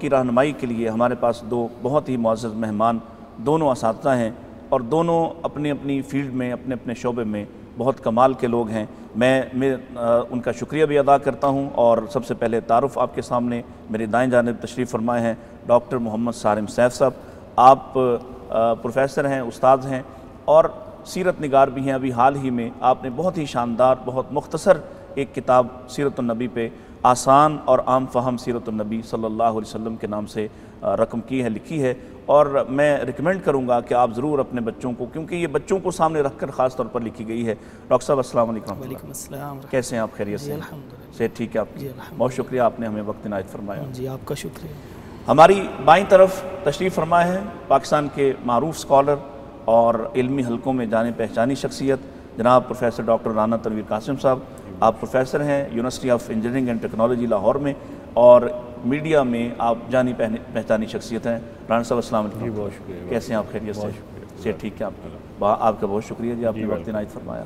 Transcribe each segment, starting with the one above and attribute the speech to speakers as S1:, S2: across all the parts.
S1: کی رہنمائی کے لیے ہمارے پاس دو بہت ہی معزز مہمان دونوں اساتذہ ہیں، اور دونوں اپنی اپنی فیلڈ میں اپنے اپنے شعبے میں بہت کمال کے لوگ ہیں۔ میں ان کا شکریہ بھی ادا کرتا ہوں، اور سب سے پہلے تعارف آپ کے سامنے میرے دائیں جانب تشریف فرمائے ہیں ڈاکٹر محمد صارم سیف صاحب۔ آپ پروفیسر ہیں، استاد ہیں، اور سیرت نگار بھی ہیں۔ ابھی حال ہی میں آپ نے بہت ہی شاندار، بہت مختصر ایک کتاب سیرت النبی پہ، آسان اور عام فہم سیرت النبی صلی اللہ علیہ وسلم کے نام سے رقم کی ہے، لکھی ہے، اور میں ریکمینڈ کروں گا کہ آپ ضرور اپنے بچوں کو، کیونکہ یہ بچوں کو سامنے رکھ کر خاص طور پر لکھی گئی ہے۔ ڈاکٹر صاحب السلام علیکم۔
S2: وعلیکم السلام۔
S1: کیسے ہیں آپ؟ خیریت سے؟ صحت ٹھیک ہے آپ کی؟ بہت شکریہ، آپ نے ہمیں وقت عنایت فرمایا۔
S2: جی آپ کا شکریہ۔
S1: ہماری بائیں طرف تشریف فرمائے ہیں پاکستان کے معروف اسکالر اور علمی حلقوں میں جانے پہچانی شخصیت جناب پروفیسر ڈاکٹر رانا تنویر قاسم صاحب۔ آپ پروفیسر ہیں university of engineering and technology Lahore میں، اور میڈیا میں آپ جانی پہچانی شخصیت ہیں۔ رانا صاحب السلام علیکم۔
S3: بہت شکریہ۔
S1: کیسے ہیں آپ؟ خیریت سے؟ صحت ٹھیک ہے آپ کی؟ آپ کا بہت شکریہ جی، آپ نے وقت عنایت فرمایا۔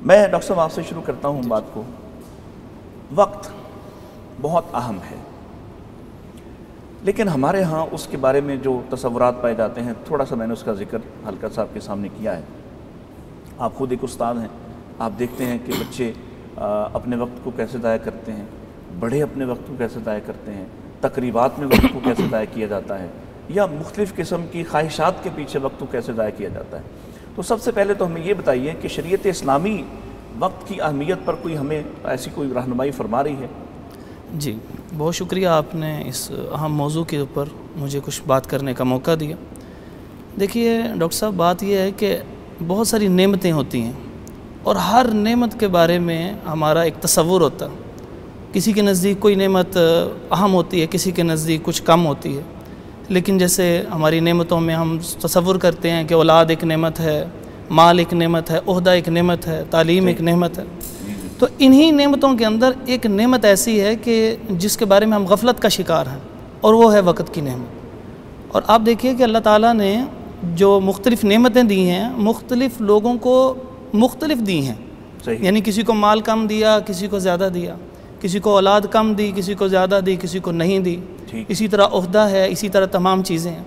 S1: میں ڈاکٹر صاحب آپ سے شروع کرتا ہوں بات کو۔ وقت بہت اہم ہے، لیکن ہمارے ہاں اس کے بارے میں جو تصورات پائے جاتے ہیں، تھوڑا سا میں نے اس کا ذکر حلقہ صاحب کے سامنے کیا ہے۔ آپ خود ایک استاد ہیں، آپ دیکھتے ہیں کہ بچے اپنے وقت کو کیسے ضائع کرتے ہیں، بڑے اپنے وقت کو کیسے ضائع کرتے ہیں، تقریبات میں وقت کو کیسے ضائع کیا جاتا ہے، یا مختلف قسم کی خواہشات کے پیچھے وقت کو کیسے ضائع کیا جاتا ہے۔ تو سب سے پہلے تو ہمیں یہ بتائیے کہ شریعت اسلامی وقت کی اہمیت پر کوئی ہمیں ایسی کوئی رہنمائی فرما رہی ہے؟
S2: جی بہت شکریہ، آپ نے اس اہم موضوع کے اوپر مجھے کچھ بات کرنے کا موقع دیا۔ دیکھیے ڈاکٹر صاحب، بات یہ ہے کہ بہت ساری نعمتیں ہوتی ہیں، اور ہر نعمت کے بارے میں ہمارا ایک تصور ہوتا ہے۔ کسی کے نزدیک کوئی نعمت اہم ہوتی ہے، کسی کے نزدیک کچھ کم ہوتی ہے، لیکن جیسے ہماری نعمتوں میں ہم تصور کرتے ہیں کہ اولاد ایک نعمت ہے، مال ایک نعمت ہے، عہدہ ایک نعمت ہے، تعلیم ایک نعمت ہے، تو انہی نعمتوں کے اندر ایک نعمت ایسی ہے کہ جس کے بارے میں ہم غفلت کا شکار ہیں، اور وہ ہے وقت کی نعمت۔ اور آپ دیکھیے کہ اللہ تعالیٰ نے جو مختلف نعمتیں دی ہیں، مختلف لوگوں کو مختلف دی ہیں۔ یعنی کسی کو مال کم دیا، کسی کو زیادہ دیا، کسی کو اولاد کم دی، کسی کو زیادہ دی، کسی کو نہیں دی، اسی طرح عہدہ ہے، اسی طرح تمام چیزیں ہیں۔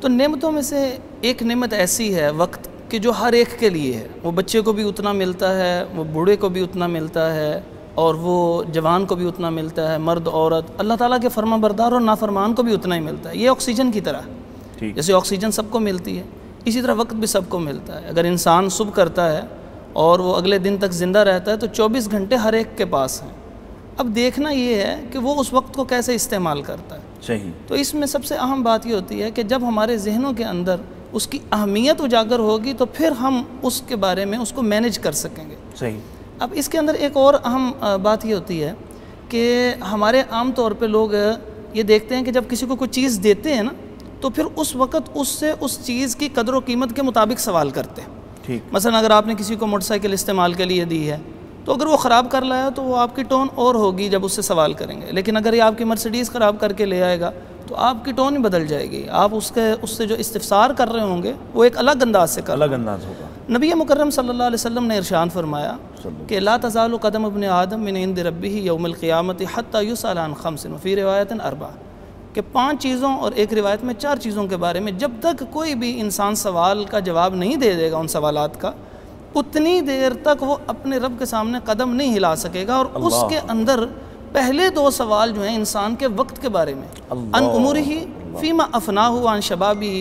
S2: تو نعمتوں میں سے ایک نعمت ایسی ہے وقت، کہ جو ہر ایک کے لیے ہے۔ وہ بچے کو بھی اتنا ملتا ہے، وہ بوڑھے کو بھی اتنا ملتا ہے، اور وہ جوان کو بھی اتنا ملتا ہے، مرد عورت، اللہ تعالیٰ کے فرما بردار اور نافرمان کو بھی اتنا ہی ملتا ہے۔ یہ آکسیجن کی طرح ہے، جیسے آکسیجن سب کو ملتی ہے، اسی طرح وقت بھی سب کو ملتا ہے۔ اگر انسان صبح کرتا ہے اور وہ اگلے دن تک زندہ رہتا ہے تو 24 گھنٹے ہر ایک کے پاس ہیں۔ اب دیکھنا یہ ہے کہ وہ اس وقت کو کیسے استعمال کرتا ہے۔
S1: صحیح۔
S2: تو اس میں سب سے اہم بات یہ ہوتی ہے کہ جب ہمارے ذہنوں کے اندر اس کی اہمیت اجاگر ہوگی تو پھر ہم اس کے بارے میں اس کو مینیج کر سکیں گے۔
S1: صحیح۔
S2: اب اس کے اندر ایک اور اہم بات یہ ہوتی ہے کہ ہمارے عام طور پہ لوگ یہ دیکھتے ہیں کہ جب کسی کو کوئی چیز دیتے ہیں نا، تو پھر اس وقت اس سے اس چیز کی قدر و قیمت کے مطابق سوال کرتے ہیں۔ مثلا اگر آپ نے کسی کو موٹر سائیکل استعمال کے لیے دی ہے، تو اگر وہ خراب کر لایا تو وہ آپ کی ٹون اور ہوگی جب اس سے سوال کریں گے، لیکن اگر یہ آپ کی مرسیڈیز خراب کر کے لے آئے گا تو آپ کی ٹون ہی بدل جائے گی، آپ اس سے جو استفسار کر رہے ہوں گے وہ ایک الگ انداز سے
S1: الگ انداز ہوگا۔
S2: نبی مکرم صلی اللہ علیہ وسلم نے ارشاد فرمایا کہ لا تزال قدم ابن آدم من عند ربہ یوم القیامت حتی یسأل عن خمس وفی روایت 4، کہ 5 چیزوں اور ایک روایت میں 4 چیزوں کے بارے میں جب تک کوئی بھی انسان سوال کا جواب نہیں دے دے گا ان سوالات کا، اتنی دیر تک وہ اپنے رب کے سامنے قدم نہیں ہلا سکے گا۔ اور اس کے اندر پہلے 2 سوال جو ہیں انسان کے وقت کے بارے میں، ان عمرہ فیما افناہ عن شبابہ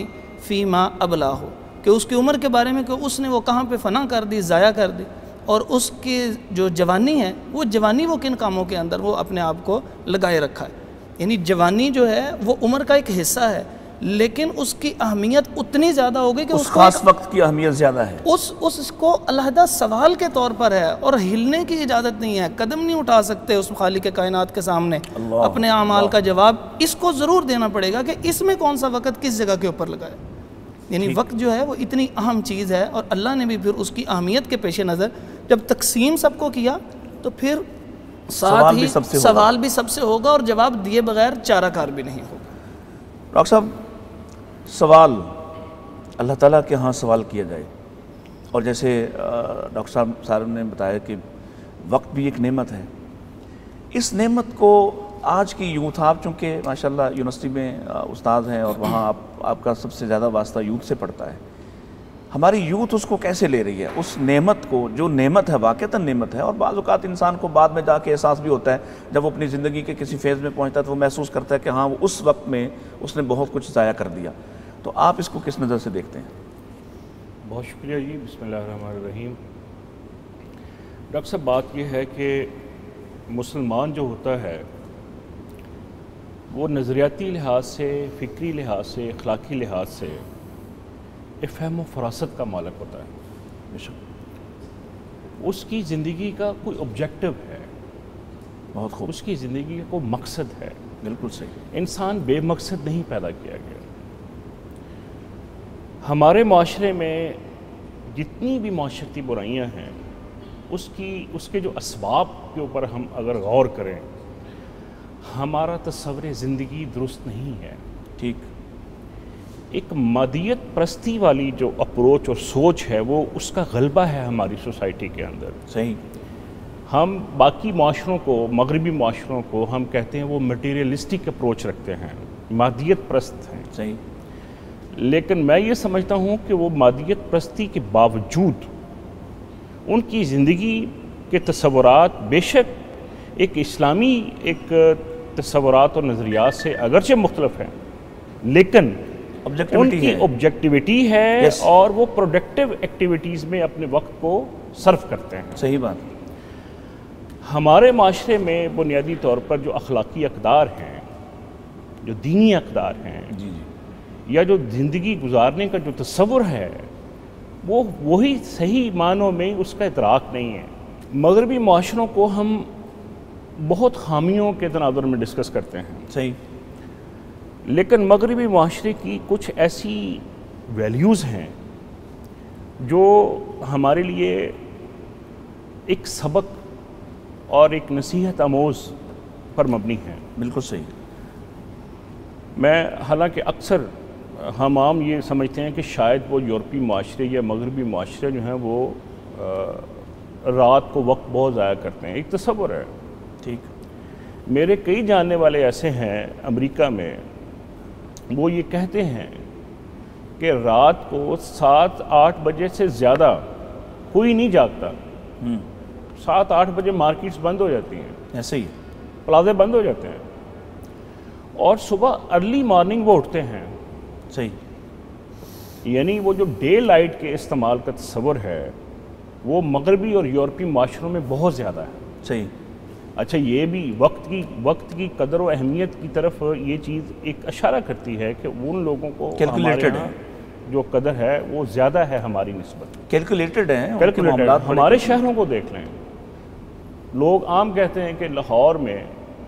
S2: فیما ابلاہ، کہ اس کی عمر کے بارے میں کہ اس نے وہ کہاں پہ فنا کر دی، ضائع کر دی، اور اس کی جو جوانی ہے وہ جوانی وہ کن کاموں کے اندر وہ اپنے آپ کو لگائے رکھا ہے۔ یعنی جوانی جو ہے وہ عمر کا ایک حصہ ہے، لیکن اس کی اہمیت اتنی زیادہ ہوگی کہ
S1: اس خاص وقت کی اہمیت زیادہ ہے،
S2: اس کو علیحدہ سوال کے طور پر ہے، اور ہلنے کی اجازت نہیں ہے، قدم نہیں اٹھا سکتے اس خالق کائنات کے سامنے اپنے اعمال کا جواب اس کو ضرور دینا پڑے گا کہ اس میں کون سا وقت کس جگہ کے اوپر لگائے۔ یعنی وقت جو ہے وہ اتنی اہم چیز ہے، اور اللہ نے بھی پھر اس کی اہمیت کے پیش نظر جب تقسیم سب کو کیا تو پھر ساتھ ہی سوال بھی سب سے ہوگا، اور جواب دیے بغیر چارہ کار بھی نہیں ہوگا۔
S1: ڈاکٹر صاحب، سوال اللہ تعالیٰ کے ہاں سوال کیا جائے، اور جیسے ڈاکٹر صاحب نے بتایا کہ وقت بھی ایک نعمت ہے، اس نعمت کو آج کی یوتھ، آپ چونکہ ماشاءاللہ یونیورسٹی میں استاد ہیں اور وہاں آپ کا سب سے زیادہ واسطہ یوتھ سے پڑتا ہے، ہماری یوتھ اس کو کیسے لے رہی ہے، اس نعمت کو جو نعمت ہے، واقعتاً نعمت ہے، اور بعض اوقات انسان کو بعد میں جا کے احساس بھی ہوتا ہے جب وہ اپنی زندگی کے کسی فیز میں پہنچتا ہے تو وہ محسوس کرتا ہے کہ ہاں وہ اس وقت میں اس نے بہت کچھ ضائع کر دیا. تو آپ اس کو کس نظر سے دیکھتے ہیں؟
S3: بہت شکریہ جی. بسم اللہ الرحمن الرحیم. ڈاکٹر صاحب، بات یہ ہے کہ مسلمان جو ہوتا ہے وہ نظریاتی لحاظ سے، فکری لحاظ سے، اخلاقی لحاظ سے ایک فہم و فراست کا مالک ہوتا ہے. اس کی زندگی کا کوئی آبجیکٹو ہے،
S1: بہت خوب.
S3: اس کی زندگی کا کوئی مقصد ہے.
S1: بالکل صحیح.
S3: انسان بے مقصد نہیں پیدا کیا گیا. ہمارے معاشرے میں جتنی بھی معاشرتی برائیاں ہیں اس کے جو اسباب کے اوپر ہم اگر غور کریں، ہمارا تصور زندگی درست نہیں ہے.
S1: ٹھیک.
S3: ایک مادیت پرستی والی جو اپروچ اور سوچ ہے وہ اس کا غلبہ ہے ہماری سوسائٹی کے اندر.
S1: صحیح.
S3: ہم باقی معاشروں کو، مغربی معاشروں کو ہم کہتے ہیں وہ مٹیریلسٹک اپروچ رکھتے ہیں، مادیت پرست ہیں.
S1: صحیح.
S3: لیکن میں یہ سمجھتا ہوں کہ وہ مادیت پرستی کے باوجود ان کی زندگی کے تصورات بے شک ایک اسلامی ایک تصورات اور نظریات سے اگرچہ مختلف ہیں، لیکن ان کی آبجیکٹیوٹی ہے اور وہ پروڈکٹیو ایکٹیویٹیز میں اپنے وقت کو صرف کرتے ہیں.
S1: صحیح بات.
S3: ہمارے معاشرے میں بنیادی طور پر جو اخلاقی اقدار ہیں، جو دینی اقدار ہیں،
S1: جی جی،
S3: یا جو زندگی گزارنے کا جو تصور ہے، وہی صحیح معنوں میں اس کا ادراک نہیں ہے. مغربی معاشروں کو ہم بہت خامیوں کے تناظر میں ڈسکس کرتے ہیں.
S1: صحیح.
S3: لیکن مغربی معاشرے کی کچھ ایسی ویلیوز ہیں جو ہمارے لیے ایک سبق اور ایک نصیحت آموز پر مبنی ہیں.
S1: بالکل صحیح.
S3: میں حالانکہ اکثر ہم عام یہ سمجھتے ہیں کہ شاید وہ یورپی معاشرے یا مغربی معاشرے جو ہیں وہ رات کو وقت بہت ضائع کرتے ہیں. ایک تصور ہے.
S1: ٹھیک.
S3: میرے کئی جاننے والے ایسے ہیں امریکہ میں، وہ یہ کہتے ہیں کہ رات کو 7-8 بجے سے زیادہ کوئی نہیں جاگتا. 7-8 بجے مارکیٹس بند ہو جاتی ہیں،
S1: ایسے ہی
S3: پلازے بند ہو جاتے ہیں، اور صبح ارلی مارننگ وہ اٹھتے ہیں.
S1: صحیح.
S3: یعنی وہ جو ڈے لائٹ کے استعمال کا تصور ہے وہ مغربی اور یورپی معاشروں میں بہت زیادہ ہے.
S1: صحیح.
S3: اچھا، یہ بھی وقت کی قدر و اہمیت کی طرف یہ چیز ایک اشارہ کرتی ہے کہ ان لوگوں کو
S1: کیلکولیٹڈ ہے،
S3: جو قدر ہے وہ زیادہ ہے ہماری نسبت.
S1: کیلکولیٹڈ ہیں.
S3: ہمارے شہروں کو دیکھ لیں. لوگ عام کہتے ہیں کہ لاہور میں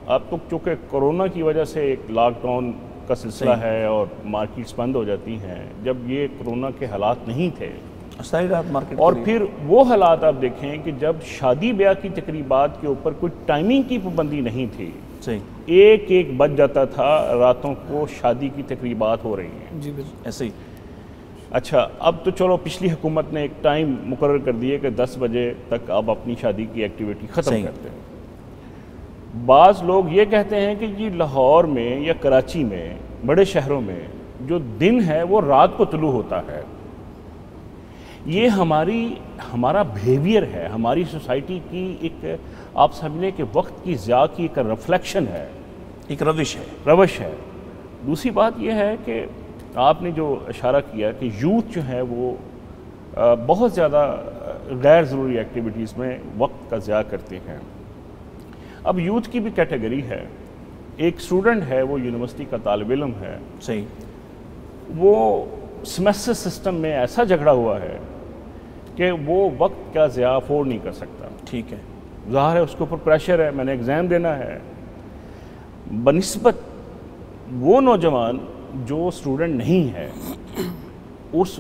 S3: اب تو چونکہ کورونا کی وجہ سے ایک لاک ڈاؤن کا سلسلہ ہے اور مارکیٹس بند ہو جاتی ہیں. جب یہ کورونا کے حالات نہیں تھے اور پھر وہ حالات آپ دیکھیں کہ جب شادی بیاہ کی تقریبات کے اوپر کوئی ٹائمنگ کی پابندی نہیں تھی، ایک بج جاتا تھا راتوں کو شادی کی تقریبات ہو رہی ہیں.
S2: جی بالکل
S1: ایسے ہی.
S3: اچھا، اب تو چلو پچھلی حکومت نے ایک ٹائم مقرر کر دیے کہ 10 بجے تک آپ اپنی شادی کی ایکٹیویٹی ختم کرتے ہیں. بعض لوگ یہ کہتے ہیں کہ جی لاہور میں یا کراچی میں، بڑے شہروں میں جو دن ہے وہ رات کو طلوع ہوتا ہے. یہ ہمارا بیہیویئر ہے، ہماری سوسائٹی کی ایک آپ سمجھ لیں کہ وقت کی ضیاع کی ایک ریفلیکشن ہے،
S1: ایک روش ہے.
S3: دوسری بات یہ ہے کہ آپ نے جو اشارہ کیا کہ یوتھ جو ہے وہ بہت زیادہ غیر ضروری ایکٹیویٹیز میں وقت کا ضیاع کرتے ہیں. اب یوتھ کی بھی کیٹیگری ہے. ایک اسٹوڈنٹ ہے، وہ یونیورسٹی کا طالب علم ہے.
S1: صحیح.
S3: وہ سیمیسٹر سسٹم میں ایسا جھگڑا ہوا ہے کہ وہ وقت کا ضیاع افورڈ نہیں کر سکتا.
S1: ٹھیک ہے.
S3: ظاہر ہے اس کے اوپر پریشر ہے، میں نے ایگزام دینا ہے. بنسبت وہ نوجوان جو اسٹوڈنٹ نہیں ہے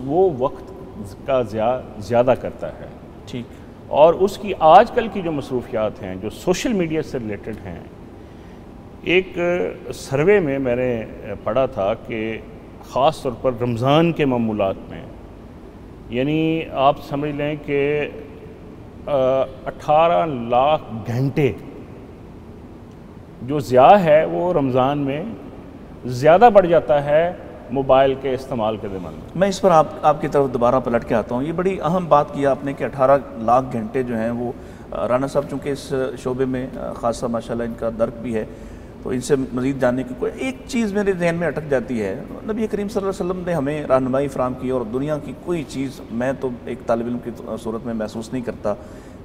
S3: وہ وقت کا ضیاع زیادہ کرتا ہے.
S1: ٹھیک.
S3: اور اس کی آج کل کی جو مصروفیات ہیں جو سوشل میڈیا سے ریلیٹڈ ہیں، ایک سروے میں نے پڑھا تھا کہ خاص طور پر رمضان کے معمولات میں، یعنی آپ سمجھ لیں کہ 18 لاکھ گھنٹے جو ضیاع ہے وہ رمضان میں زیادہ بڑھ جاتا ہے موبائل کے استعمال کے ضمن
S1: میں اس پر آپ کی طرف دوبارہ پلٹ کے آتا ہوں. یہ بڑی اہم بات کیا آپ نے کہ 18 لاکھ گھنٹے جو ہیں وہ رانا صاحب چونکہ اس شعبے میں خاصا ماشاءاللہ ان کا درک بھی ہے تو ان سے مزید جاننے کی کوئی ایک چیز میرے ذہن میں اٹک جاتی ہے. نبی کریم صلی اللہ علیہ وسلم نے ہمیں رہنمائی فراہم کی اور دنیا کی کوئی چیز میں تو ایک طالب علم کی صورت میں محسوس نہیں کرتا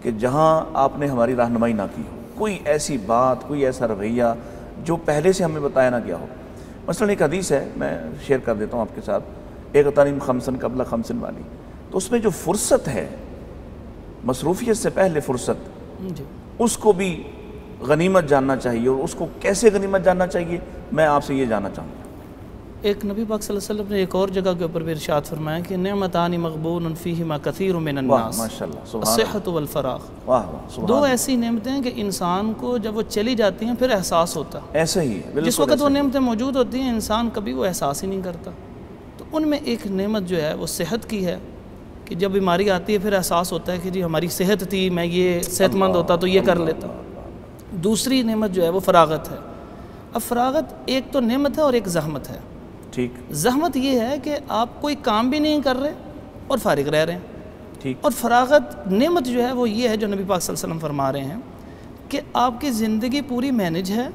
S1: کہ جہاں آپ نے ہماری رہنمائی نہ کی ہو, کوئی ایسی بات, کوئی ایسا رویہ جو پہلے سے ہمیں بتایا نہ گیا ہو. مثلا ایک حدیث ہے, میں شیئر کر دیتا ہوں آپ کے ساتھ, ایک تریم خمسن قبل خمسن والی, تو اس میں جو فرصت ہے, مصروفیت سے پہلے فرصت, اس کو بھی غنیمت جاننا چاہیے. اور اس کو کیسے غنیمت جاننا چاہیے میں آپ سے یہ جاننا چاہوں گا.
S2: ایک نبی پاک صلی اللہ علیہ وسلم نے ایک اور جگہ کے اوپر بھی ارشاد فرمایا کہ نعمتان مغبون فیہما کثیر من الناس, الصحت والفراغ. دو ایسی نعمتیں ہیں کہ انسان کو جب وہ چلی جاتی ہیں پھر احساس ہوتا ہے.
S1: ایسے ہی
S2: جس وقت وہ نعمتیں موجود ہوتی ہیں انسان کبھی وہ احساس ہی نہیں کرتا. تو ان میں ایک نعمت جو ہے وہ صحت کی ہے کہ جب بیماری آتی ہے پھر احساس ہوتا ہے کہ جی ہماری صحت تھی, میں یہ صحت مند ہوتا تو یہ کر لیتا. دوسری نعمت جو ہے وہ فراغت ہے. اب فراغت ایک تو نعمت ہے اور ایک زحمت ہے.
S1: ٹھیک,
S2: زحمت یہ ہے کہ آپ کوئی کام بھی نہیں کر رہے اور فارغ رہ رہے ہیں.
S1: ٹھیک.
S2: اور فراغت نعمت جو ہے وہ یہ ہے جو نبی پاک صلی اللہ علیہ وسلم فرما رہے ہیں کہ آپ کی زندگی پوری مینج ہے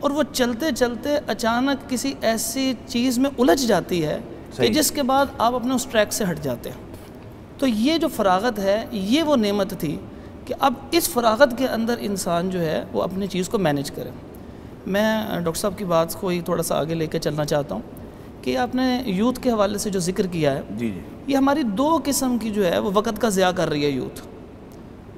S2: اور وہ چلتے چلتے اچانک کسی ایسی چیز میں الجھ جاتی ہے کہ جس کے بعد آپ اپنے اس ٹریک سے ہٹ جاتے ہیں. تو یہ جو فراغت ہے یہ وہ نعمت تھی کہ اب اس فراغت کے اندر انسان جو ہے وہ اپنی چیز کو مینج کرے. میں ڈاکٹر صاحب کی بات کو ہی تھوڑا سا آگے لے کے چلنا چاہتا ہوں کہ آپ نے یوتھ کے حوالے سے جو ذکر کیا ہے,
S1: جی جی,
S2: یہ ہماری دو قسم کی جو ہے وہ وقت کا ضیاع کر رہی ہے یوتھ.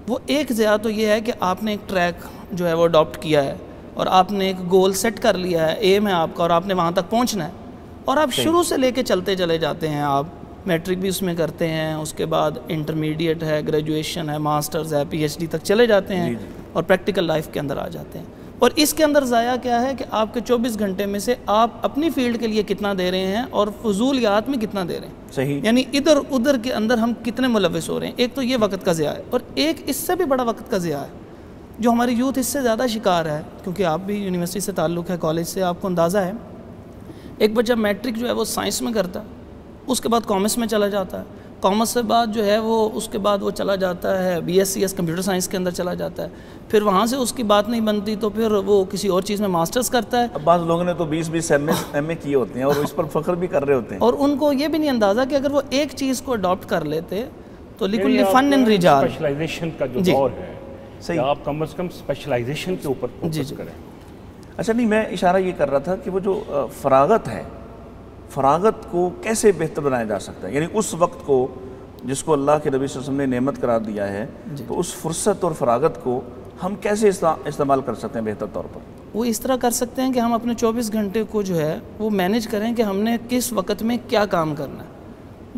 S2: وہ ایک ضیاع تو یہ ہے کہ آپ نے ایک ٹریک جو ہے وہ اڈاپٹ کیا ہے اور آپ نے ایک گول سیٹ کر لیا ہے, ایم ہے آپ کا اور آپ نے وہاں تک پہنچنا ہے اور آپ شروع سے لے کے چلتے چلے جاتے ہیں. آپ میٹرک بھی اس میں کرتے ہیں, اس کے بعد انٹرمیڈیٹ ہے, گریجویشن ہے, ماسٹرز ہے, پی ایچ ڈی تک چلے جاتے ہیں اور پریکٹیکل لائف کے اندر آ جاتے ہیں. اور اس کے اندر ضائع کیا ہے کہ آپ کے 24 گھنٹے میں سے آپ اپنی فیلڈ کے لیے کتنا دے رہے ہیں اور فضولیات میں کتنا دے رہے ہیں.
S1: صحیح,
S2: یعنی ادھر ادھر کے اندر ہم کتنے ملوث ہو رہے ہیں. ایک تو یہ وقت کا ضیاع ہے اور ایک اس سے بھی بڑا وقت کا ضیاع ہے جو ہماری یوتھ اس سے زیادہ شکار ہے, کیونکہ آپ بھی یونیورسٹی سے تعلق ہے, کالج سے, آپ کو اندازہ ہے ایک بچہ میٹرک جو ہے وہ سائنس میں کرتا ہے, اس کے بعد کامرس میں چلا جاتا ہے, کامرس سے بعد جو ہے وہ اس کے بعد وہ چلا جاتا ہے B S C S computer science کے اندر چلا جاتا ہے, پھر وہاں سے اس کی بات نہیں بنتی تو پھر وہ کسی اور چیز میں ماسٹرز کرتا ہے.
S1: اب بعض لوگوں نے تو 20 ایم اے کیے ہوتے ہیں اور اس پر فخر بھی کر رہے ہوتے ہیں,
S2: اور ان کو یہ بھی نہیں اندازہ کہ اگر وہ ایک چیز کو اڈاپٹ کر لیتے تو لکل فن ان رجال,
S3: اسپیشلائزیشن کا جو دور ہے, صحیح, آپ کم از کم اسپیشلائزیشن کے اوپر فوکس کریں.
S1: اچھا, نہیں میں اشارہ یہ کر رہا تھا کہ وہ جو فراغت ہے, فراغت کو کیسے بہتر بنایا جا سکتا ہے. یعنی اس وقت کو جس کو اللہ کے نبی صلی اللہ علیہ وسلم نے نعمت قرار دیا ہے, تو اس فرصت اور فراغت کو ہم کیسے استعمال کر سکتے ہیں بہتر طور پر؟
S2: وہ اس طرح کر سکتے ہیں کہ ہم اپنے 24 گھنٹے کو جو ہے وہ مینیج کریں کہ ہم نے کس وقت میں کیا کام کرنا ہے.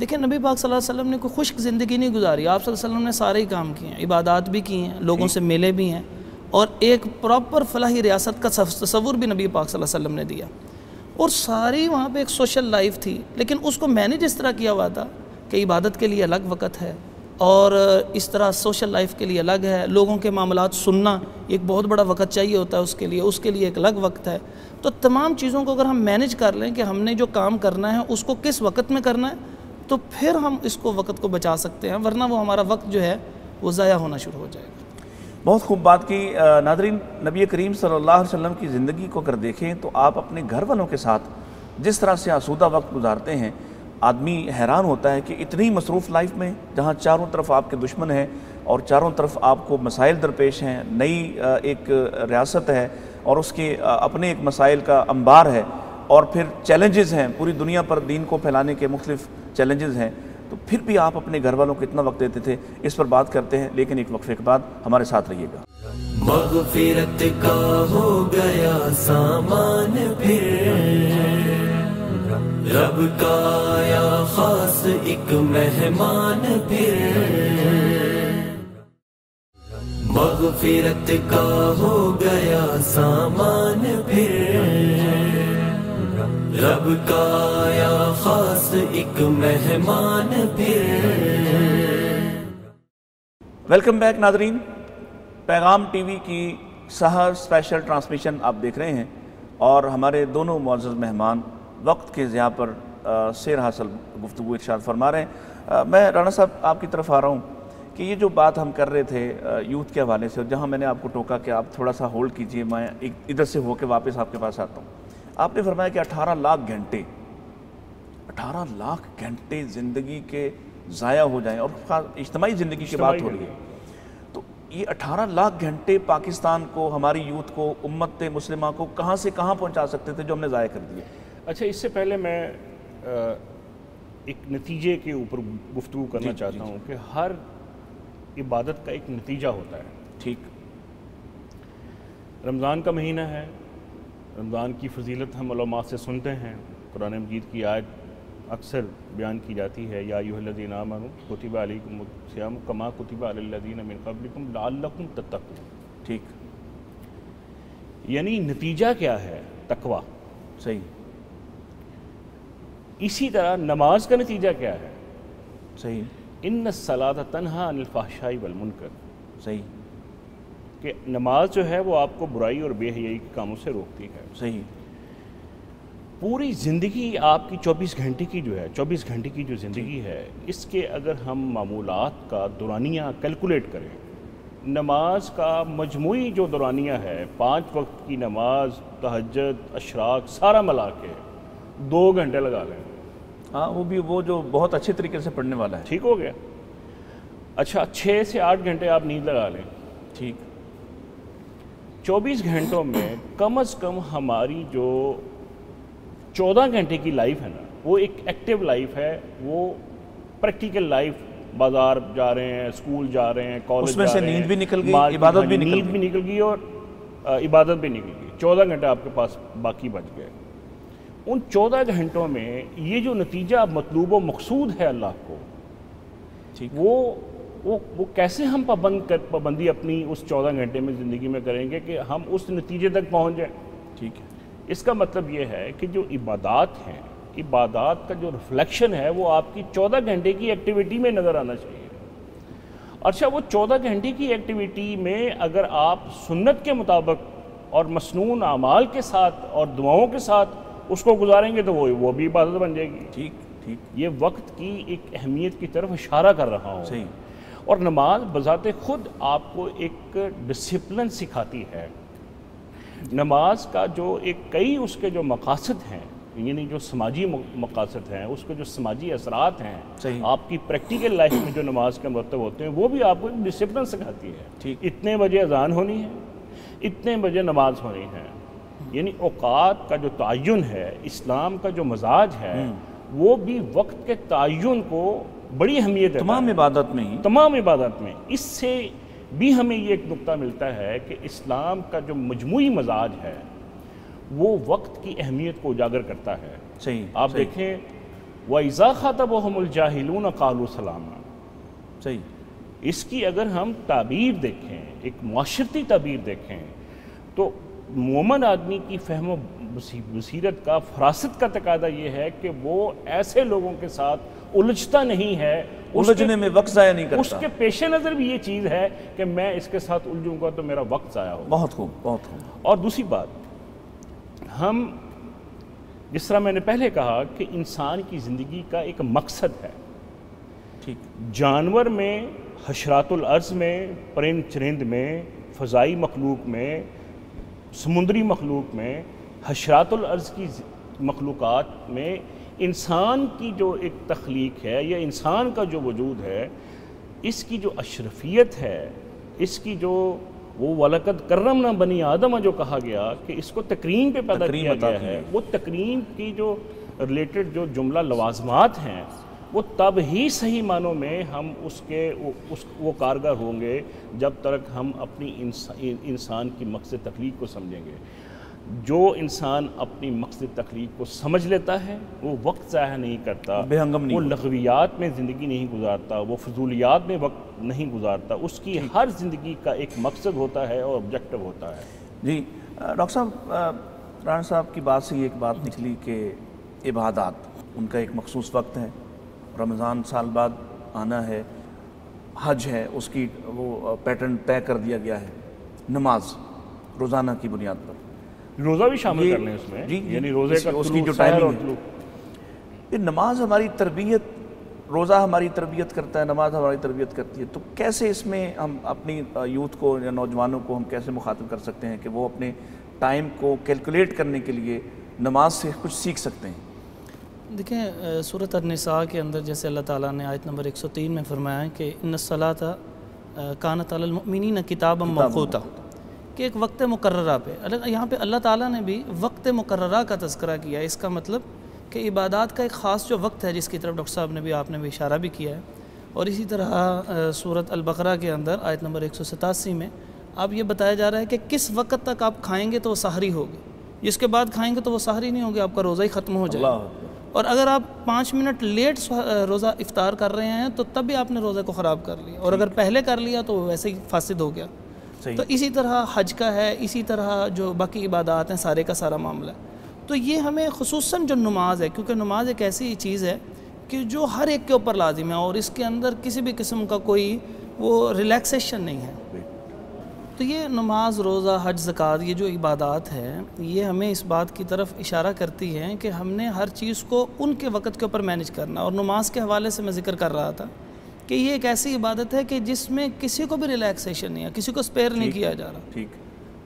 S2: دیکھیں نبی پاک صلی اللہ علیہ وسلم نے کوئی خشک زندگی نہیں گزاری, آپ صلی اللہ علیہ وسلم نے سارے ہی کام کیے ہیں, عبادات بھی کی ہیں, لوگوں سے ملے بھی ہیں, اور ایک پراپر فلاحی ریاست کا تصور بھی نبی پاک صلی اللہ علیہ وسلم نے دیا. اور ساری وہاں پہ ایک سوشل لائف تھی, لیکن اس کو مینیج اس طرح کیا ہوا تھا کہ عبادت کے لیے الگ وقت ہے اور اس طرح سوشل لائف کے لیے الگ ہے, لوگوں کے معاملات سننا ایک بہت بڑا وقت چاہیے ہوتا ہے اس کے لیے ایک الگ وقت ہے. تو تمام چیزوں کو اگر ہم مینیج کر لیں کہ ہم نے جو کام کرنا ہے اس کو کس وقت میں کرنا ہے, تو پھر ہم اس کو وقت کو بچا سکتے ہیں, ورنہ وہ ہمارا وقت جو ہے وہ ضائع ہونا شروع ہو جائے گا.
S1: بہت خوب بات کی. ناظرین, نبی کریم صلی اللہ علیہ وسلم کی زندگی کو اگر دیکھیں تو آپ اپنے گھر والوں کے ساتھ جس طرح سے آسودہ وقت گزارتے ہیں, آدمی حیران ہوتا ہے کہ اتنی مصروف لائف میں جہاں چاروں طرف آپ کے دشمن ہیں اور چاروں طرف آپ کو مسائل درپیش ہیں, نئی ایک ریاست ہے اور اس کے اپنے ایک مسائل کا انبار ہے, اور پھر چیلنجز ہیں, پوری دنیا پر دین کو پھیلانے کے مختلف چیلنجز ہیں, تو پھر بھی آپ اپنے گھر والوں کو اتنا وقت دیتے تھے. اس پر بات کرتے ہیں, لیکن ایک وقفے کے بعد ہمارے ساتھ رہیے گا.
S4: مغفرت کا ہو گیا سامان پھر, رب کا آیا خاص ایک مہمان پھر, مغفرت کا ہو گیا سامان پھر, رب کا آیا خاص ایک مہمان پھر.
S1: ویلکم بیک ناظرین. پیغام ٹی وی کی سحر اسپیشل ٹرانسمیشن آپ دیکھ رہے ہیں اور ہمارے دونوں معزز مہمان وقت کے ضیاع پر سیر حاصل گفتگو ارشاد فرما رہے ہیں۔ میں رانا صاحب آپ کی طرف آ رہا ہوں کہ یہ جو بات ہم کر رہے تھے یوتھ کے حوالے سے، جہاں میں نے آپ کو ٹوکا کہ آپ تھوڑا سا ہولڈ کیجئے، میں ادھر سے ہو کے واپس آپ کے پاس آتا ہوں۔ آپ نے فرمایا کہ 18 لاکھ گھنٹے زندگی کے ضائع ہو جائیں، اور خاص اجتماعی زندگی کی بات ہو رہی ہے، تو یہ 18 لاکھ گھنٹے پاکستان کو، ہماری یوتھ کو، امت مسلمہ کو کہاں سے کہاں پہنچا سکتے تھے جو ہم نے ضائع کر دیا؟
S3: اچھا، اس سے پہلے میں ایک نتیجے کے اوپر گفتگو کرنا چاہتا ہوں کہ ہر عبادت کا ایک نتیجہ ہوتا ہے۔
S1: ٹھیک،
S3: رمضان کا مہینہ ہے، رمضان کی فضیلت ہم علماء سے سنتے ہیں، قرآن مجید کی آیت اکثر بیان کی جاتی ہے، یا ایھا الذین آمنوا کتب علیکم الصیام کما کتب علی الذین من قبلکم لعلکم تتقون۔
S1: ٹھیک،
S3: یعنی نتیجہ کیا ہے؟ تقویٰ۔
S1: صحیح،
S3: اسی طرح نماز کا نتیجہ کیا ہے؟
S1: صحیح،
S3: ان الصلاۃ تنہی عن الفحشاء والمنکر۔
S1: صحیح،
S3: کہ نماز جو ہے وہ آپ کو برائی اور بے حیائی کے کاموں سے روکتی ہے۔
S1: صحیح،
S3: پوری زندگی آپ کی 24 گھنٹے کی جو ہے، 24 گھنٹے کی جو زندگی ہے، اس کے اگر ہم معمولات کا دورانیہ کیلکولیٹ کریں، نماز کا مجموعی جو دورانیہ ہے، 5 وقت کی نماز، تہجد، اشراق، سارا ملا کے 2 گھنٹے لگا لیں۔
S1: ہاں، وہ بھی وہ جو بہت اچھے طریقے سے پڑھنے والا ہے۔
S3: ٹھیک ہو گیا۔ اچھا، 6 سے 8 گھنٹے آپ نیند لگا لیں۔
S1: ٹھیک،
S3: 24 گھنٹوں میں کم از کم ہماری جو 14 گھنٹے کی لائف ہے نا، وہ ایک ایکٹیو لائف ہے، وہ پریکٹیکل لائف، بازار جا رہے ہیں، اسکول جا رہے ہیں، کالج
S1: اس میں
S3: جا
S1: سے
S3: رہے ہیں،
S1: نیند بھی نکل گئی،
S3: مارکیٹ،
S1: عبادت بھی نکل
S3: نیند
S1: گئی،
S3: بھی نکل گئی اور عبادت بھی نکل گئی۔ 14 گھنٹے آپ کے پاس باقی بچ گئے۔ ان 14 گھنٹوں میں یہ جو نتیجہ مطلوب و مقصود ہے اللہ کو،
S1: ٹھیک،
S3: وہ کیسے ہم پابندی اپنی اس 14 گھنٹے میں زندگی میں کریں گے کہ ہم اس نتیجے تک پہنچ جائیں؟
S1: ٹھیک ہے،
S3: اس کا مطلب یہ ہے کہ جو عبادات ہیں، عبادات کا جو ریفلیکشن ہے وہ آپ کی 14 گھنٹے کی ایکٹیویٹی میں نظر آنا چاہیے۔ اچھا، وہ 14 گھنٹے کی ایکٹیویٹی میں اگر آپ سنت کے مطابق اور مسنون اعمال کے ساتھ اور دعاؤں کے ساتھ اس کو گزاریں گے تو وہ بھی عبادت بن جائے گی۔
S1: ٹھیک، ٹھیک،
S3: یہ وقت کی ایک اہمیت کی طرف اشارہ کر رہا ہوں۔
S1: صحیح،
S3: اور نماز بذات خود آپ کو ایک ڈسپلن سکھاتی ہے۔ نماز کا جو کئی اس کے جو مقاصد ہیں، یعنی جو سماجی مقاصد ہیں، اس کے جو سماجی اثرات ہیں،
S1: صحیح،
S3: آپ کی پریکٹیکل لائف میں جو نماز کے مرتب ہوتے ہیں، وہ بھی آپ کو ایک ڈسپلن سکھاتی ہے۔
S1: ٹھیک،
S3: اتنے بجے اذان ہونی ہے، اتنے بجے نماز ہونی ہے، یعنی اوقات کا جو تعین ہے، اسلام کا جو مزاج ہے، وہ بھی وقت کے تعین کو بڑی اہمیت ہے
S1: تمام عبادت میں ہی،
S3: تمام عبادت میں۔ اس سے بھی ہمیں یہ ایک نقطہ ملتا ہے کہ اسلام کا جو مجموعی مزاج ہے وہ وقت کی اہمیت کو اجاگر کرتا ہے۔
S1: صحیح،
S3: آپ
S1: صحیح،
S3: دیکھیں وَإِذَا خَاطَبَهُمُ الْجَاهِلُونَ قَالُوا سَلَامًا،
S1: صحیح،
S3: اس کی اگر ہم تعبیر دیکھیں، ایک معاشرتی تعبیر دیکھیں، تو مومن آدمی کی فہم و بصیرت کا، فراست کا تقاضا یہ ہے کہ وہ ایسے لوگوں کے ساتھ الجھتا نہیں ہے،
S1: الجھنے میں وقت ضائع نہیں کرتا۔
S3: اس کے پیش نظر بھی یہ چیز ہے کہ میں اس کے ساتھ الجھوں گا تو میرا وقت ضائع ہوگا۔
S1: بہت خوب، بہت خوب،
S3: اور دوسری بات، ہم جس طرح میں نے پہلے کہا کہ انسان کی زندگی کا ایک مقصد ہے۔
S1: ٹھیک،
S3: جانور میں، حشرات الارض میں، پرند چرند میں، فضائی مخلوق میں، سمندری مخلوق میں، حشرات الارض کی مخلوقات میں انسان کی جو ایک تخلیق ہے یا انسان کا جو وجود ہے، اس کی جو اشرفیت ہے، اس کی جو وہ وَلَقَدْ كَرَّمْنَا بَنِي آدَمَ جو کہا گیا کہ اس کو تکریم پہ پیدا کیا گیا ہے، وہ تکریم کی جو ریلیٹڈ جو جملہ لوازمات ہیں، وہ تب ہی صحیح معنوں میں ہم وہ کارگر ہوں گے جب تک ہم اپنی انسان کی مقصد تخلیق کو سمجھیں گے۔ جو انسان اپنی مقصد تخلیق کو سمجھ لیتا ہے وہ وقت ضائع نہیں کرتا،
S1: بے ہنگم نہیں
S3: وہ لغویات میں زندگی نہیں گزارتا، وہ فضولیات میں وقت نہیں گزارتا، اس کی ہر زندگی کا ایک مقصد ہوتا ہے اور آبجیکٹو ہوتا ہے۔
S1: جی ڈاکٹر صاحب، رانا صاحب کی بات سے یہ ایک بات نکلی کہ عبادات ان کا ایک مخصوص وقت ہے، رمضان سال بعد آنا ہے، حج ہے، اس کی وہ پیٹرن طے کر دیا گیا ہے، نماز روزانہ کی بنیاد پر؟
S3: روزہ بھی شامل کر لیں اس میں، یعنی روزے کا
S1: اس کی جو ٹائمنگ ہے، یہ نماز ہماری تربیت، روزہ ہماری تربیت کرتا ہے، نماز ہماری تربیت کرتی ہے، تو کیسے اس میں ہم اپنی یوتھ کو یا نوجوانوں کو ہم کیسے مخاطب کر سکتے ہیں کہ وہ اپنے ٹائم کو کیلکولیٹ کرنے کے لیے نماز سے کچھ سیکھ سکتے ہیں؟
S2: دیکھیں سورۃ النساء کے اندر جیسے اللہ تعالیٰ نے آیت نمبر 103 میں فرمایا ہے کہ ان الصلاۃ کانت علی المؤمنین کتابا موقوتا، کہ ایک وقت مقررہ پہ، یہاں پہ اللہ تعالیٰ نے بھی وقت مقررہ کا تذکرہ کیا ہے۔ اس کا مطلب کہ عبادات کا ایک خاص جو وقت ہے جس کی طرف ڈاکٹر صاحب نے بھی آپ نے بھی اشارہ بھی کیا ہے، اور اسی طرح سورۃ البقرہ کے اندر آیت نمبر 187 میں آپ یہ بتایا جا رہا ہے کہ کس وقت تک آپ کھائیں گے تو وہ سحری ہوگی، جس کے بعد کھائیں گے تو وہ سحری نہیں ہوگی، آپ کا روزہ ہی ختم ہو جائے گا۔ اور اگر آپ 5 منٹ لیٹ روزہ افطار کر رہے ہیں تو تب بھی آپ نے روزے کو خراب کر لیا، اور اگر پہلے کر لیا تو ویسے ہی فاسد ہو گیا۔ تو اسی طرح حج کا ہے، اسی طرح جو باقی عبادات ہیں، سارے کا سارا معاملہ ہے۔ تو یہ ہمیں خصوصاً جو نماز ہے، کیونکہ نماز ایک ایسی چیز ہے کہ جو ہر ایک کے اوپر لازم ہے، اور اس کے اندر کسی بھی قسم کا کوئی وہ ریلیکسیشن نہیں ہے۔ تو یہ نماز، روزہ، حج، زکوٰۃ، یہ جو عبادات ہے، یہ ہمیں اس بات کی طرف اشارہ کرتی ہے کہ ہم نے ہر چیز کو ان کے وقت کے اوپر مینج کرنا۔ اور نماز کے حوالے سے میں ذکر کر رہا تھا کہ یہ ایک ایسی عبادت ہے کہ جس میں کسی کو بھی ریلیکسیشن نہیں ہے، کسی کو اسپیئر نہیں کیا جا رہا۔
S1: ٹھیک۔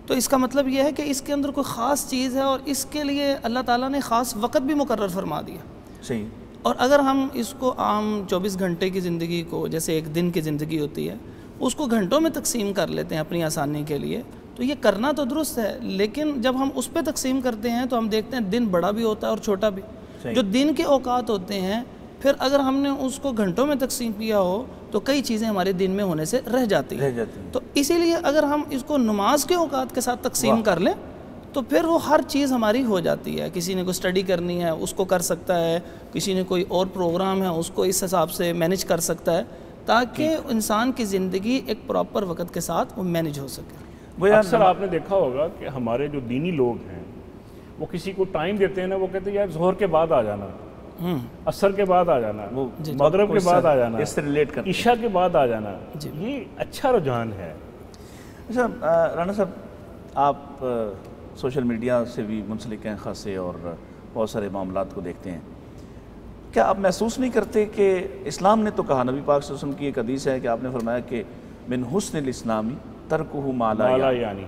S2: تو اس کا مطلب یہ ہے کہ اس کے اندر کوئی خاص چیز ہے، اور اس کے لیے اللہ تعالیٰ نے خاص وقت بھی مقرر فرما دیا۔
S1: صحیح۔
S2: اور اگر ہم اس کو عام 24 گھنٹے کی زندگی کو، جیسے ایک دن کی زندگی ہوتی ہے، اس کو گھنٹوں میں تقسیم کر لیتے ہیں اپنی آسانی کے لیے، تو یہ کرنا تو درست ہے، لیکن جب ہم اس پہ تقسیم کرتے ہیں تو ہم دیکھتے ہیں دن بڑا بھی ہوتا ہے اور چھوٹا بھی۔ جو دن کے اوقات ہوتے ہیں، پھر اگر ہم نے اس کو گھنٹوں میں تقسیم کیا ہو تو کئی چیزیں ہمارے دن میں ہونے سے رہ جاتی ہیں۔ تو اسی لیے اگر ہم اس کو نماز کے اوقات کے ساتھ تقسیم کر لیں تو پھر وہ ہر چیز ہماری ہو جاتی ہے۔ کسی نے کوئی اسٹڈی کرنی ہے اس کو کر سکتا ہے، کسی نے کوئی اور پروگرام ہے اس کو اس حساب سے مینج کر سکتا ہے، تاکہ انسان کی زندگی ایک پراپر وقت کے ساتھ وہ مینج ہو سکے۔
S3: اکثر آپ نے دیکھا ہوگا کہ ہمارے جو دینی لوگ ہیں وہ کسی کو ٹائم دیتے ہیں نا، وہ کہتے ہیں یار ظہر کے بعد آ جانا، عصر کے بعد آ جانا، مغرب کے بعد آ جانا،
S1: اس سے ریلیٹ کرتے ہیں،
S3: عشاء کے بعد آ جانا۔ یہ اچھا رجحان ہے۔
S1: اچھا رانا صاحب، آپ سوشل میڈیا سے بھی منسلک ہیں خاصے، اور بہت سارے معاملات کو دیکھتے ہیں، کیا آپ محسوس نہیں کرتے کہ اسلام نے تو کہا، نبی پاک صلی اللہ علیہ وسلم کی ایک حدیث ہے کہ آپ نے فرمایا کہ من حسن الاسلامی ترکہ ما لا یعنی۔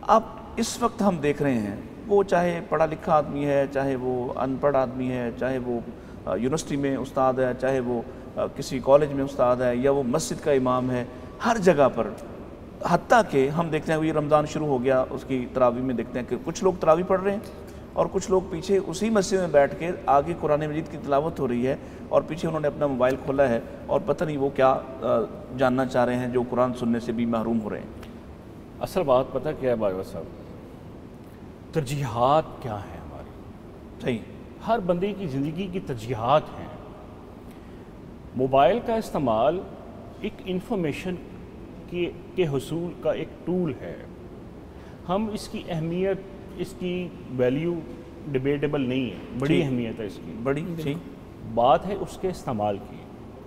S1: اب اس وقت ہم دیکھ رہے ہیں، وہ چاہے پڑھا لکھا آدمی ہے، چاہے وہ ان پڑھ آدمی ہے، چاہے وہ یونیورسٹی میں استاد ہے، چاہے وہ کسی کالج میں استاد ہے، یا وہ مسجد کا امام ہے، ہر جگہ پر، حتیٰ کہ ہم دیکھتے ہیں یہ رمضان شروع ہو گیا، اس کی تراویح میں دیکھتے ہیں کہ کچھ لوگ تراویح پڑھ رہے ہیں اور کچھ لوگ پیچھے اسی مسجد میں بیٹھ کے آگے قرآن مجید کی تلاوت ہو رہی ہے، اور پیچھے انہوں نے اپنا موبائل کھولا ہے اور پتہ نہیں وہ کیا جاننا چاہ رہے ہیں، جو قرآن سننے سے بھی محروم ہو رہے ہیں۔
S3: اصل بات پتہ کیا ہے باجوہ صاحب؟ ترجیحات کیا ہیں ہماری؟
S1: صحیح۔
S3: ہر بندے کی زندگی کی ترجیحات ہیں۔ موبائل کا استعمال ایک انفارمیشن کے حصول کا ایک ٹول ہے۔ ہم اس کی اہمیت، اس کی ویلیو ڈیبیٹیبل نہیں ہے، بڑی اہمیت ہے اس کی،
S1: بڑی صحیح
S3: بات ہے اس کے استعمال کی،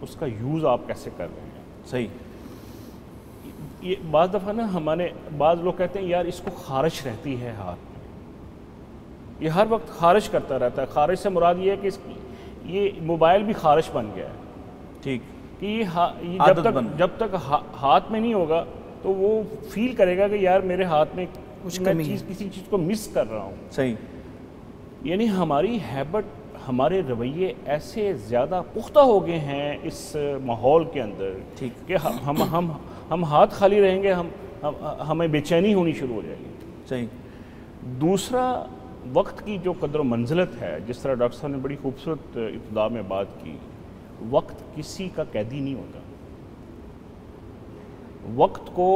S3: اس کا یوز آپ کیسے کر رہے ہیں۔
S1: صحیح۔
S3: یہ بعض دفعہ نا ہمارے بعض لوگ کہتے ہیں یار اس کو خارش رہتی ہے ہاتھ میں، یہ ہر وقت خارش کرتا رہتا ہے۔ خارش سے مراد یہ ہے کہ یہ موبائل بھی خارش بن گیا ہے۔
S1: ٹھیک۔
S3: کہ یہ جب تک ہاتھ میں نہیں ہوگا تو وہ فیل کرے گا کہ یار میرے ہاتھ میں کسی چیز کو مس کر رہا ہوں۔ صحیح۔ یعنی ہماری ہیبٹ، ہمارے رویے ایسے زیادہ پختہ ہو گئے ہیں اس ماحول کے اندر کہ ہم ہاتھ خالی رہیں گے، ہمیں بے چینی ہونی شروع ہو جائے گی۔
S1: صحیح۔
S3: دوسرا، وقت کی جو قدر و منزلت ہے، جس طرح ڈاکٹر صاحب نے بڑی خوبصورت ابتدا میں بات کی، وقت کسی کا قیدی نہیں ہوتا۔ وقت کو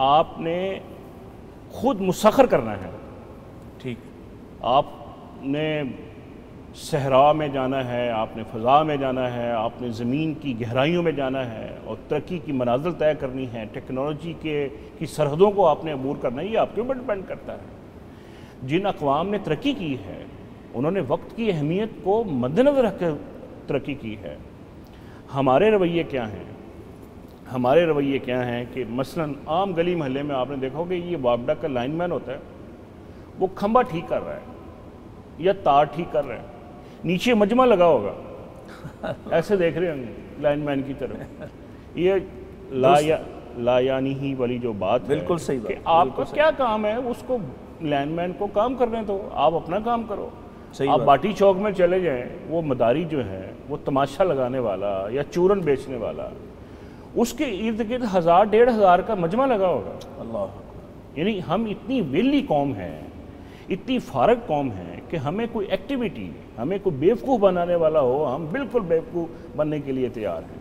S3: آپ نے خود مسخر کرنا ہے۔ ٹھیک۔ آپ نے صحرا میں جانا ہے، آپ نے فضا میں جانا ہے، آپ نے زمین کی گہرائیوں میں جانا ہے اور ترقی کی منازل طے کرنی ہے، ٹیکنالوجی کی سرحدوں کو آپ نے عبور کرنا ہے، یہ آپ کے اوپر ڈپینڈ کرتا ہے۔ جن اقوام نے ترقی کی ہے انہوں نے وقت کی اہمیت کو مد نظر رکھ کے ترقی کی ہے۔ ہمارے رویے کیا ہیں؟ ہمارے رویے کیا ہیں کہ مثلاً عام گلی محلے میں آپ نے دیکھا ہوگا یہ وابڈا کا لائن مین ہوتا ہے، وہ کھمبا ٹھیک کر رہا ہے یا تار ٹھیک کر رہا ہے، نیچے مجمع لگا ہوگا، ایسے دیکھ رہے ہیں لائن مین کی طرف. یہ لا یعنی ہی والی جو بات ہے
S1: بالکل صحیح
S3: کہ آپ کا کیا کام ہے، اس کو لائن مین کو کام کرنے دو، آپ اپنا کام کرو. آپ باٹی چوک میں چلے جائیں، وہ مداری جو ہے وہ تماشا لگانے والا یا چورن بیچنے والا، اس کے ارد گرد 1000-1500 کا مجمع لگا ہوگا.
S1: اللہ،
S3: یعنی ہم اتنی ویلی قوم ہیں، اتنی فارغ قوم ہے کہ ہمیں کوئی ایکٹیویٹی، ہمیں کوئی بیوقوف بنانے والا ہو، ہم بالکل بیوقوف بننے کے لیے تیار ہیں.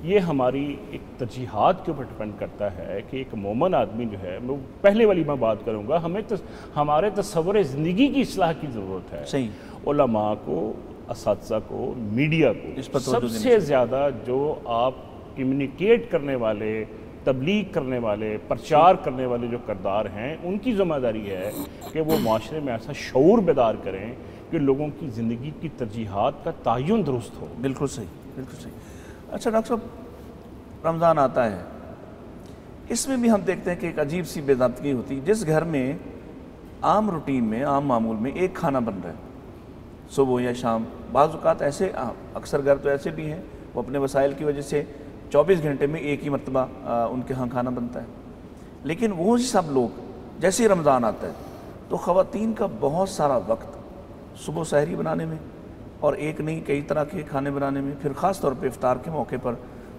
S3: یہ ہماری ایک ترجیحات کے اوپر ڈپینڈ کرتا ہے کہ ایک مومن آدمی جو ہے، میں پہلے والی میں بات کروں گا، ہمارے تصور زندگی کی اصلاح کی ضرورت ہے.
S1: صحیح.
S3: علماء کو، اساتذہ کو، میڈیا کو سب سے زیادہ جو آپ کمیونیکیٹ کرنے والے، تبلیغ کرنے والے، پرچار کرنے والے جو کردار ہیں، ان کی ذمہ داری ہے کہ وہ معاشرے میں ایسا شعور بیدار کریں کہ لوگوں کی زندگی کی ترجیحات کا تعین درست ہو.
S1: بالکل صحیح، بالکل صحیح. اچھا ڈاکٹر صاحب، رمضان آتا ہے، اس میں بھی ہم دیکھتے ہیں کہ ایک عجیب سی بے ضابطگی ہوتی ہے. جس گھر میں عام روٹین میں، عام معمول میں ایک کھانا بن رہا ہے صبح یا شام، بعض اوقات ایسے، اکثر گھر تو ایسے بھی ہیں وہ اپنے وسائل کی وجہ سے 24 گھنٹے میں ایک ہی مرتبہ ان کے ہاں کھانا بنتا ہے. لیکن وہ سب لوگ جیسے ہی رمضان آتا ہے تو خواتین کا بہت سارا وقت صبح سحری بنانے میں، اور ایک نہیں کئی طرح کے کھانے بنانے میں، پھر خاص طور پہ افطار کے موقع پر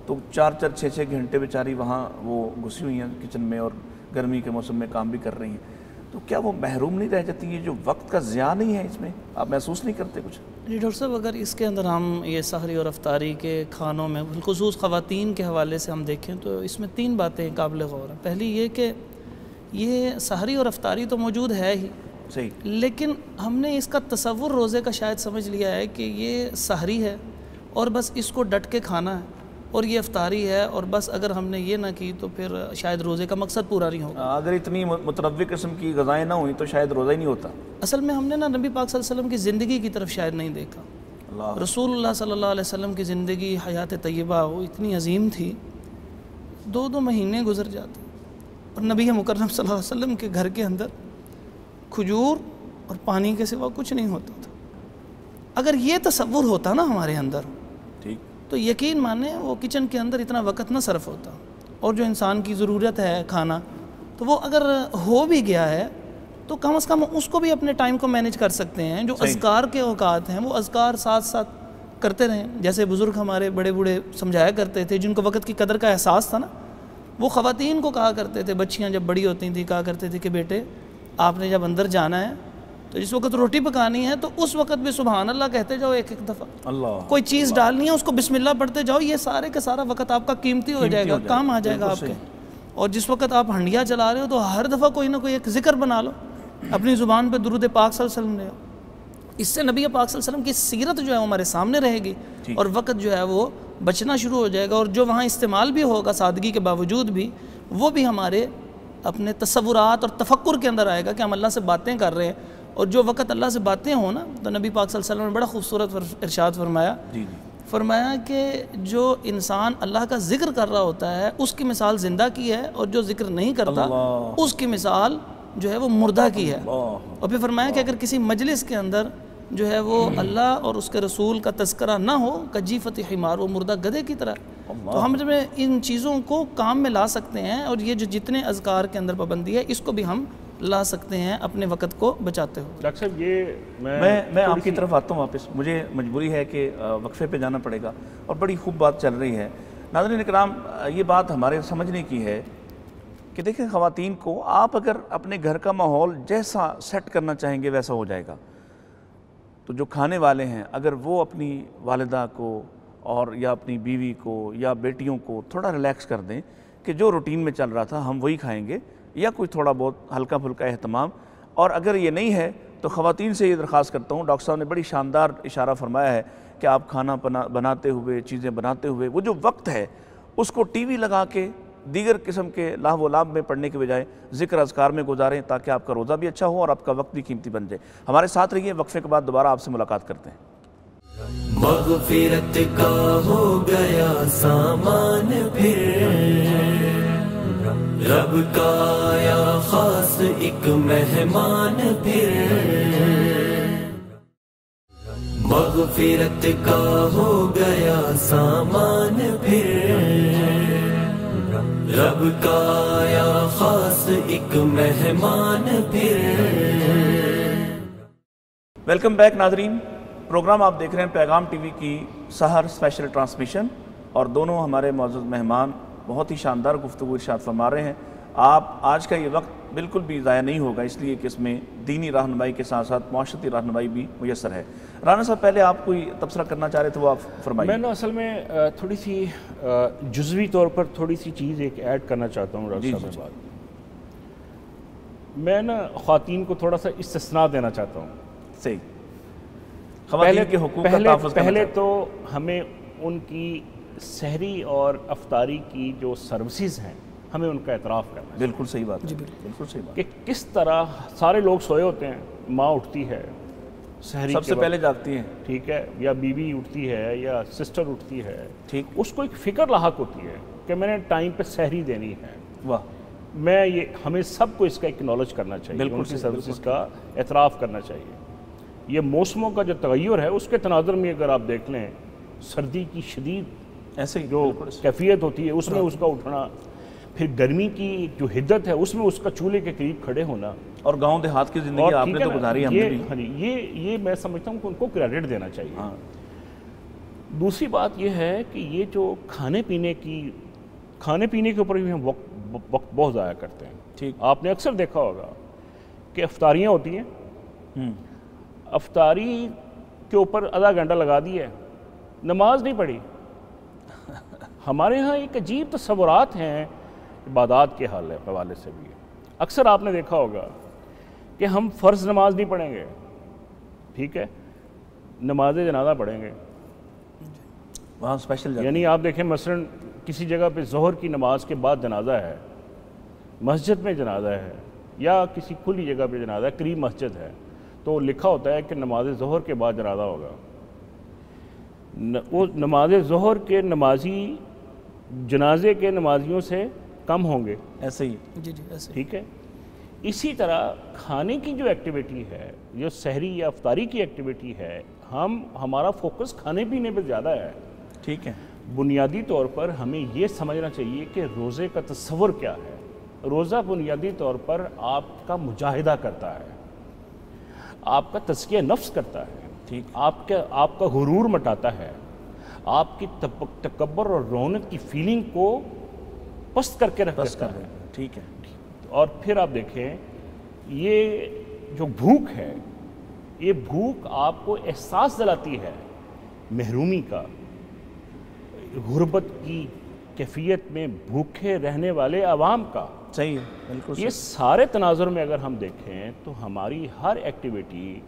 S1: تو 4-6 گھنٹے بیچاری وہاں وہ گھسی ہوئی ہیں کچن میں، اور گرمی کے موسم میں کام بھی کر رہی ہیں. تو کیا وہ محروم نہیں رہ جاتی ہیں؟ جو وقت کا ضیاع نہیں ہے اس میں، آپ محسوس نہیں کرتے کچھ؟
S2: جی ڈاکٹر صاحب، اگر اس کے اندر ہم یہ سحری اور افطاری کے کھانوں میں بالخصوص خواتین کے حوالے سے ہم دیکھیں تو اس میں 3 باتیں قابل غور ہیں. پہلی یہ کہ یہ سحری اور افطاری تو موجود ہے ہی،
S1: صحیح،
S2: لیکن ہم نے اس کا تصور روزے کا شاید سمجھ لیا ہے کہ یہ سحری ہے اور بس اس کو ڈٹ کے کھانا ہے، اور یہ افطاری ہے اور بس اگر ہم نے یہ نہ کی تو پھر شاید روزے کا مقصد پورا نہیں ہوگا.
S1: اگر اتنی متنوع قسم کی غذائیں نہ ہوئیں تو شاید روزہ ہی نہیں ہوتا.
S2: اصل میں ہم نے نبی پاک صلی اللہ علیہ وسلم کی زندگی کی طرف شاید نہیں دیکھا. رسول اللہ صلی اللہ علیہ وسلم کی زندگی، حیات طیبہ وہ اتنی عظیم تھی، 2 مہینے گزر جاتے اور نبی مکرم صلی اللہ علیہ وسلم کے گھر کے اندر کھجور اور پانی کے سوا کچھ نہیں ہوتا تھا. اگر یہ تصور ہوتا نا ہمارے اندر، تو یقین مانیں وہ کچن کے اندر اتنا وقت نہ صرف ہوتا، اور جو انسان کی ضرورت ہے کھانا تو وہ اگر ہو بھی گیا ہے تو کم از کم اس کو بھی اپنے ٹائم کو مینیج کر سکتے ہیں. جو اذکار کے اوقات ہیں وہ اذکار ساتھ ساتھ کرتے رہیں. جیسے بزرگ ہمارے بڑے بوڑھے سمجھایا کرتے تھے، جن کو وقت کی قدر کا احساس تھا نا، وہ خواتین کو کہا کرتے تھے، بچیاں جب بڑی ہوتی تھیں کہا کرتے تھے کہ بیٹے آپ نے جب اندر جانا ہے تو جس وقت روٹی پکانی ہے تو اس وقت بھی سبحان اللہ کہتے جاؤ 1 دفعہ. اللہ، کوئی چیز ڈالنی ہے اس کو بسم اللہ پڑھتے جاؤ. یہ سارے کا سارا وقت آپ کا قیمتی ہو جائے گا، کام آ جائے گا آپ کے. اور جس وقت آپ ہنڈیا چلا رہے ہو تو ہر دفعہ کوئی نہ کوئی ایک ذکر بنا لو، اپنی زبان پہ درود پاک صلی اللہ علیہ وسلم لے. اس سے نبی پاک صلی اللہ علیہ وسلم کی سیرت جو ہے وہ ہمارے سامنے رہے گی اور وقت جو ہے وہ بچنا شروع ہو جائے گا. اور جو وہاں استعمال بھی ہوگا سادگی کے باوجود بھی، وہ بھی ہمارے اپنے تصورات اور تفکر کے اندر آئے گا کہ ہم اللہ سے باتیں کر رہے ہیں. اور جو وقت اللہ سے باتیں ہوں نا، تو نبی پاک صلی اللہ علیہ وسلم نے بڑا خوبصورت ارشاد فرمایا، فرمایا کہ جو انسان اللہ کا ذکر کر رہا ہوتا ہے اس کی مثال زندہ کی ہے، اور جو ذکر نہیں کرتا اس کی مثال جو ہے وہ مردہ کی ہے. اور پھر فرمایا کہ اگر کسی مجلس کے اندر جو ہے وہ اللہ اور اس کے رسول کا تذکرہ نہ ہو، کجیفت حمار، وہ مردہ گدھے کی طرح. تو ہم ان چیزوں کو کام میں لا سکتے ہیں، اور یہ جو جتنے اذکار کے اندر پابندی ہے اس کو بھی ہم لا سکتے ہیں اپنے وقت کو بچاتے ہو.
S3: ڈاکٹر صاحب، یہ
S1: میں آپ کی طرف آتا ہوں واپس، مجھے مجبوری ہے کہ وقفے پہ جانا پڑے گا، اور بڑی خوب بات چل رہی ہے. ناظرین کرام، یہ بات ہمارے سمجھنے کی ہے کہ دیکھیں خواتین کو آپ اگر اپنے گھر کا ماحول جیسا سیٹ کرنا چاہیں گے ویسا ہو جائے گا. تو جو کھانے والے ہیں اگر وہ اپنی والدہ کو اور یا اپنی بیوی کو یا بیٹیوں کو تھوڑا ریلیکس کر دیں کہ جو روٹین میں چل رہا تھا ہم وہی کھائیں گے، یا کوئی تھوڑا بہت ہلکا پھلکا اہتمام. اور اگر یہ نہیں ہے تو خواتین سے یہ درخواست کرتا ہوں، ڈاکٹر صاحب نے بڑی شاندار اشارہ فرمایا ہے کہ آپ کھانا بناتے ہوئے، چیزیں بناتے ہوئے، وہ جو وقت ہے اس کو ٹی وی لگا کے دیگر قسم کے لاہو و لعب میں پڑھنے کے بجائے ذکر اذکار میں گزاریں، تاکہ آپ کا روزہ بھی اچھا ہو اور آپ کا وقت بھی قیمتی بن جائے. ہمارے ساتھ رہیے، وقفے کے بعد دوبارہ آپ سے ملاقات کرتے ہیں.
S4: مغفرت کا ہو گیا سامان پھر، رب کا آیا خاص ایک مہمان پھر، مغفرت کا ہو گیا سامان پھر، رب کا آیا خاص ایک مہمان پھر۔
S1: ویلکم بیک ناظرین، پروگرام آپ دیکھ رہے ہیں پیغام ٹی وی کی سحر اسپیشل ٹرانسمیشن، اور دونوں ہمارے معزز مہمان بہت ہی شاندار گفتگو ارشاد فرما رہے ہیں۔ آپ آج کا یہ وقت بالکل بھی ضائع نہیں ہوگا، اس لیے کہ اس میں دینی رہنمائی کے ساتھ ساتھ معاشرتی رہنمائی بھی میسر ہے۔ رانا صاحب، پہلے آپ کوئی تبصرہ کرنا چاہ رہے تھے، وہ آپ فرمائیے۔
S3: میں نا اصل میں تھوڑی سی جزوی طور پر تھوڑی سی چیز ایک ایڈ کرنا چاہتا ہوں ڈاکٹر صاحب کے بعد۔ میں نا خواتین کو تھوڑا سا استثناء دینا چاہتا ہوں۔
S1: صحیح، خواتین کے حقوق کا تحفظ کرنا
S3: پہلے تو ہمیں ان کی سحری اور افطاری کی جو سروسز ہیں ہمیں ان کا اعتراف کرنا ہے۔
S1: بالکل صحیح بات ہے، بالکل صحیح بات
S3: کہ کس طرح سارے لوگ سوئے ہوتے ہیں، ماں اٹھتی ہے سحری
S1: سب سے پہلے جاگتی ہیں،
S3: ٹھیک ہے، یا بیوی اٹھتی ہے یا سسٹر اٹھتی ہے،
S1: ٹھیک،
S3: اس کو ایک فکر لاحق ہوتی ہے کہ میں نے ٹائم پہ سحری دینی ہے۔
S1: واہ،
S3: میں یہ ہمیں سب کو اس کا اکنالج کرنا چاہیے، ان کی سروسز کا اعتراف کرنا چاہیے۔ یہ موسموں کا جو تغیر ہے اس کے تناظر میں اگر آپ دیکھ لیں، سردی کی شدید
S1: ایسے ہی
S3: جو کیفیت ہوتی ہے اس میں اس کا اٹھنا، پھر گرمی کی جو حدت ہے اس میں اس کا چولہے کے قریب کھڑے ہونا،
S1: اور گاؤں دیہات کی زندگی آپ نے تو گزاری، ہم نے بھی۔
S3: یہ میں سمجھتا ہوں کہ ان کو کریڈٹ دینا چاہیے۔ دوسری بات یہ ہے کہ یہ جو کھانے پینے کے اوپر بھی ہم وقت بہت ضائع کرتے ہیں۔
S1: ٹھیک،
S3: آپ نے اکثر دیکھا ہوگا کہ افطاریاں ہوتی ہیں، افطاری کے اوپر آدھا گھنٹہ لگا دیا ہے، نماز نہیں پڑھی۔ ہمارے ہاں ایک عجیب تصورات ہیں عبادات کے حوالے سے بھی۔ اکثر آپ نے دیکھا ہوگا کہ ہم فرض نماز نہیں پڑھیں گے، ٹھیک ہے، نماز جنازہ پڑھیں گے،
S1: وہاں اسپیشل،
S3: یعنی آپ دیکھیں مثلاً کسی جگہ پہ ظہر کی نماز کے بعد جنازہ ہے، مسجد میں جنازہ ہے یا کسی کھلی جگہ پہ جنازہ ہے، قریب مسجد ہے، تو لکھا ہوتا ہے کہ نماز ظہر کے بعد جنازہ ہوگا۔ وہ نماز ظہر کے نمازی جنازے کے نمازیوں سے کم ہوں گے،
S1: ایسے ہی،
S2: جی جی ایسے،
S3: ٹھیک ہے۔ اسی طرح کھانے کی جو ایکٹیویٹی ہے، جو سحری یا افطاری کی ایکٹیویٹی ہے، ہمارا فوکس کھانے پینے پہ زیادہ ہے۔
S1: ٹھیک ہے،
S3: بنیادی طور پر ہمیں یہ سمجھنا چاہیے کہ روزے کا تصور کیا ہے۔ روزہ بنیادی طور پر آپ کا مجاہدہ کرتا ہے، آپ کا تزکیہ نفس کرتا ہے،
S1: ٹھیک،
S3: آپ کا غرور مٹاتا ہے، آپ کی تکبر اور رونق کی فیلنگ کو پست کر کے رکھ دیتا ہے۔
S1: ٹھیک ہے،
S3: اور پھر آپ دیکھیں یہ جو بھوک ہے، یہ بھوک آپ کو احساس دلاتی ہے محرومی کا، غربت کی کیفیت میں بھوکے رہنے والے عوام کا۔
S1: صحیح ہے، بالکل
S3: یہ سارے تناظر میں اگر ہم دیکھیں تو ہماری ہر ایکٹیویٹی